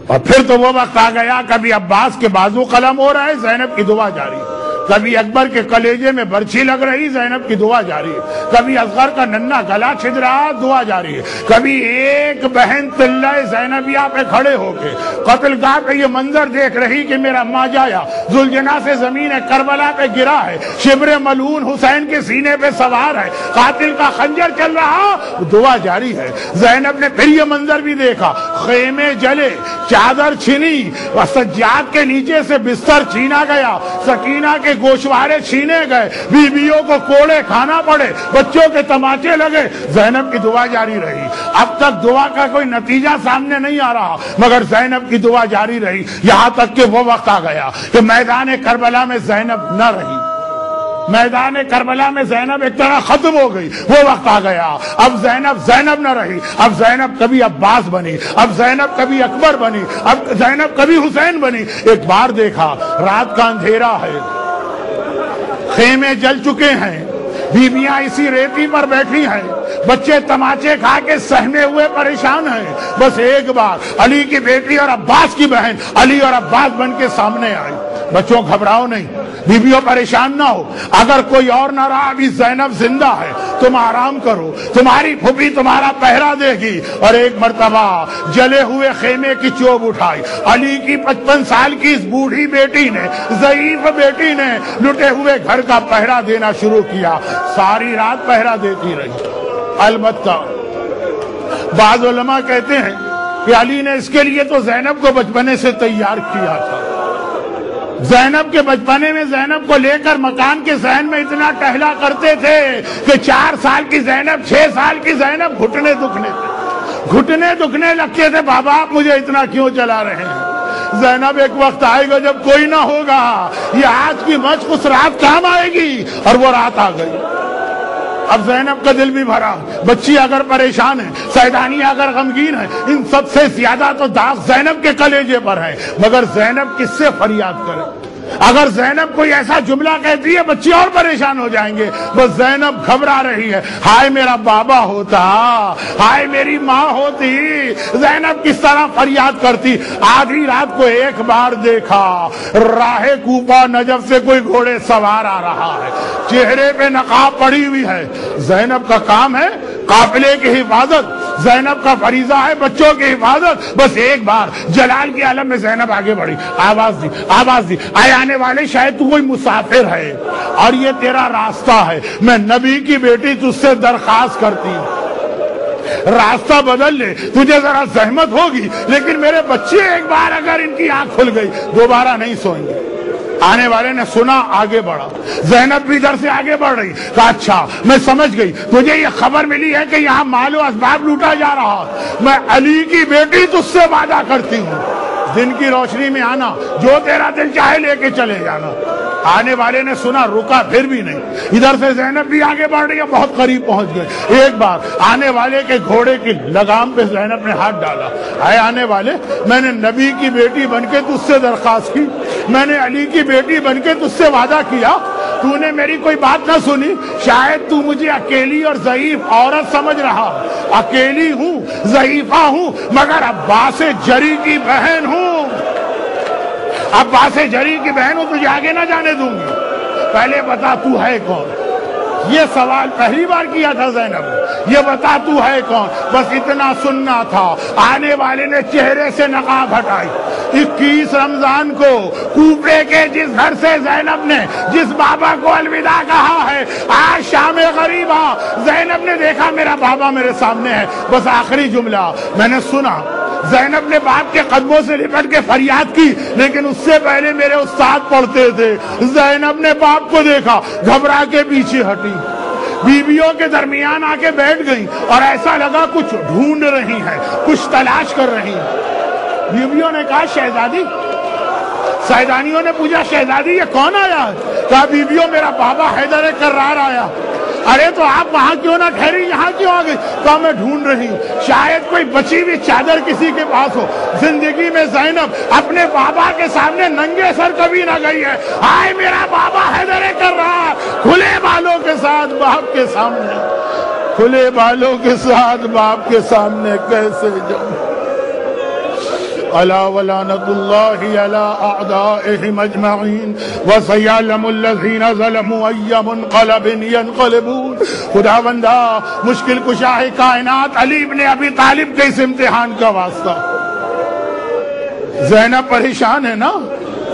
اور پھر تو وہ وقت آ گیا، کبھی عباس کے بازو قلم ہو رہا ہے، زینب کی دعا جاری ہے، کبھی اکبر کے کلیجے میں برچھی لگ رہی، زینب کی دعا جاری ہے، کبھی اصغر کا ننھا گلا چھد رہا، دعا جاری ہے، کبھی ایک بہن طلہ زینبیہ پہ کھڑے ہو کے قتل گاہ پہ یہ منظر دیکھ رہی کہ میرا ماجایا ذوالجناح سے زمین کربلا پہ گرا ہے، شبر ملعون حسین کے سینے پہ سوار ہے، قاتل کا خنجر چل رہا، دعا جاری ہے۔ زینب نے پھر یہ منظر بھی دیکھا، خیمے جلے، چادر چھنی، سجاد کے نیچے سے بستر چھینا گیا، سکینہ کے گوشوارے چھینے گئے، بیویوں کو کوڑے کھانا پڑے، بچوں کے تماچے لگے، زینب کی دعا جاری رہی۔ اب تک دعا کا کوئی نتیجہ سامنے نہیں آ رہا، مگر زینب کی دعا جاری رہی، یہاں تک کہ وہ وقت آ گیا کہ میدان کربلا میں زینب نہ رہی، میدان کربلا میں زینب ایک طرح ختم ہو گئی، وہ وقت آ گیا اب زینب نہ رہی، اب زینب کبھی عباس بنی، اب زینب کبھی اکبر بنی، اب زینب کبھی حسین بنی۔ ایک بار دیکھا رات کا اندھیرا ہے، خیمے جل چکے ہیں، بیویاں اسی ریتی پر بیٹھی ہیں، بچے تماچے کھا کے سہمے ہوئے پریشان ہیں، بس ایک بار علی کی بیٹی اور عباس کی بہن علی اور عباس بن کے سامنے آئی۔ بچوں گھبراؤ نہیں، بیویوں پریشان نہ ہو، اگر کوئی اور نہ رہا، ابھی زینب زندہ ہے، تم آرام کرو، تمہاری پھوپھی تمہارا پہرا دے گی۔ اور ایک مرتبہ جلے ہوئے خیمے کی چوب اٹھائی، علی کی 55 سال کی اس بوڑھی بیٹی نے، ضعیف بیٹی نے لٹے ہوئے گھر کا پہرا دینا شروع کیا، ساری رات پہرا دیتی رہی۔ البتہ بعض علماء کہتے ہیں کہ علی نے اس کے لیے تو زینب کو بچپنے سے تیار کیا تھا. زینب کے بچپنے میں زینب کو لے کر مکان کے ذہن میں اتنا ٹہلا کرتے تھے کہ 4 سال کی زینب 6 سال کی زینب گھٹنے دکھنے لگتے تھے. بابا آپ مجھے اتنا کیوں چلا رہے ہیں؟ زینب ایک وقت آئے گا جب کوئی نہ ہوگا. یہ آج کی مشق اس رات کام آئے گی. اور وہ رات آ گئی. اب زینب کا دل بھی بھرا. بچی اگر پریشان ہے, سیدانیہ اگر غمگین ہے, ان سب سے زیادہ تو داغ زینب کے کلیجے پر ہے. مگر زینب کس سے فریاد کرے؟ اگر زینب کوئی ایسا جملہ کہتی ہے بچی اور پریشان ہو جائیں گے. بس زینب گھبرا رہی ہے. ہائے میرا بابا ہوتا, ہائے میری ماں ہوتی. زینب کس طرح فریاد کرتی. آدھی رات کو ایک بار دیکھا, راہ کوفہ نجف سے کوئی گھوڑے سوار آ رہا ہے, چہرے پہ نقاب پڑی ہوئی ہے. زینب کا کام ہے قافلے کی حفاظت, زینب کا فریضہ ہے بچوں کی حفاظت. بس ایک بار جلال کے عالم میں زینب آگے بڑھی, آواز دی آئے آنے والے, شاید تو کوئی مسافر ہے اور یہ تیرا راستہ ہے. میں نبی کی بیٹی تجھ سے درخواست کرتی ہوں, راستہ بدل لے. تجھے ذرا زحمت ہوگی لیکن میرے بچے ایک بار اگر ان کی آنکھ کھل گئی دوبارہ نہیں سوئیں گے. آنے والے نے سنا, آگے بڑھا. زینب بھی ادھر سے آگے بڑھ رہی. کہا اچھا میں سمجھ گئی, تجھے یہ خبر ملی ہے کہ یہاں مال و اسباب لوٹا جا رہا. میں علی کی بیٹی تجھ سے وعدہ کرتی ہوں, دن کی روشنی میں آنا, جو تیرا دل چاہے لے کے چلے جانا. آنے والے نے سنا, رکا پھر بھی نہیں. ادھر سے زینب بھی آگے بڑھ رہی ہے, بہت قریب پہنچ گئے. ایک بار آنے والے کے گھوڑے کی لگام پہ زینب نے ہاتھ ڈالا. اے آنے والے, میں نے نبی کی بیٹی بن کے تجھ سے درخواست کی, میں نے علی کی بیٹی بن کے تجھ سے وعدہ کیا, تو نے میری کوئی بات نہ سنی. شاید تو مجھے اکیلی اور ضعیف عورت سمجھ رہا. اکیلی ہوں, ضعیفہ ہوں, مگر عباس جری کی بہن ہوں. عباس جری کی بہن ہوں, تجھے آگے نہ جانے دوں گی. پہلے بتا تو ہے کون. یہ سوال پہلی بار کیا تھا زینب نے, یہ بتا تو ہے کون. بس اتنا سننا تھا. آنے والے نے چہرے سے نقاب ہٹائی. 21 رمضان کو کوفے کے جس گھر سے زینب نے جس بابا کو الوداع کہا ہے, آج شام غریبا زینب نے دیکھا میرا بابا میرے سامنے ہے. بس آخری جملہ میں نے سنا. زینب نے باپ کے قدموں سے لپٹ کے فریاد کی, لیکن اس سے پہلے میرے استاد پڑھتے تھے. زینب نے باپ کو دیکھا, گھبرا کے پیچھے ہٹی, بیویوں کے درمیان آ کے بیٹھ گئی اور ایسا لگا کچھ ڈھونڈ رہی ہیں, کچھ تلاش کر رہی ہیں. بیویوں نے کہا شہزادی. سیدانیوں نے پوچھا شہزادی یہ کون آیا ہے؟ کہا بیویوں میرا بابا حیدر کرار آیا. ارے تو آپ وہاں کیوں نہ ٹھہری, یہاں کیوں آ گئی؟ کہا میں ڈھونڈ رہی ہوں, شاید کوئی بچی ہوئی چادر کسی کے پاس ہو. زندگی میں زینب اپنے بابا کے سامنے ننگے سر کبھی نہ گئی ہے. آئے میرا بابا حیدر کرار, کھلے بالوں کے ساتھ باپ کے سامنے, کھلے بالوں کے ساتھ باپ کے سامنے کیسے جاؤں. الا ولعنۃ اللہ علی اعدائہم اجمعین وسیعلم الذین ظلموا ای منقلب ینقلبون. خدا بندہ مشکل کشا ہے کائنات علی بن ابی طالب کے اس امتحان کا واسطہ. زینب پریشان ہے نا,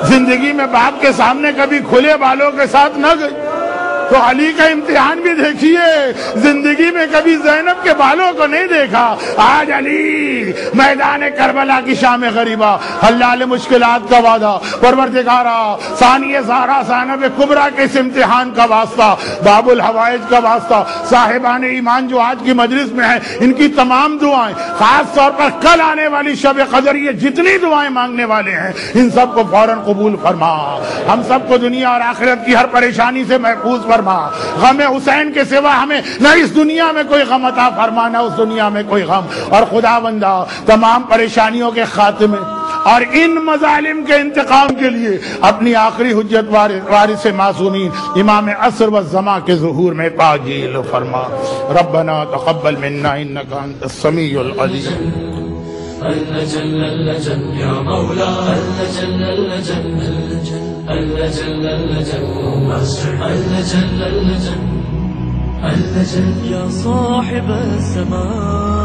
زندگی میں باپ کے سامنے کبھی کھلے بالوں کے ساتھ نہ گئی, تو علی کا امتحان بھی دیکھیے, زندگی میں کبھی زینب کے بالوں کو نہیں دیکھا. آج علی میدان کربلا کی شام غریبہ, حلال مشکلات کا وعدہ, پروردگارا ثانیہ زہرا زینب کبریٰ کے اس امتحان کا واسطہ, باب الحوائج کا واسطہ, صاحبان ایمان جو آج کی مجلس میں ہیں ان کی تمام دعائیں, خاص طور پر کل آنے والی شب قدر, یہ جتنی دعائیں مانگنے والے ہیں ان سب کو فوراً قبول فرما. ہم سب کو دنیا اور آخرت کی ہر پریشانی سے محفوظ فرما. غم حسین کے سوا ہمیں نہ اس دنیا میں کوئی غم عطا فرما, نہ اس دنیا میں کوئی غم. اور خدا بندہ تمام پریشانیوں کے خاتمے اور ان مظالم کے انتقام کے لیے اپنی آخری حجت وارث معصومین امام عصر و زمان کے ظہور میں تعجیل فرما. ربنا تقبل منا انک انت السمیع العلیم. اللجل اللجل یا مولا اللجل اللجل اللجل اللجل اللجل اللجل اللجل یا صاحب السماء.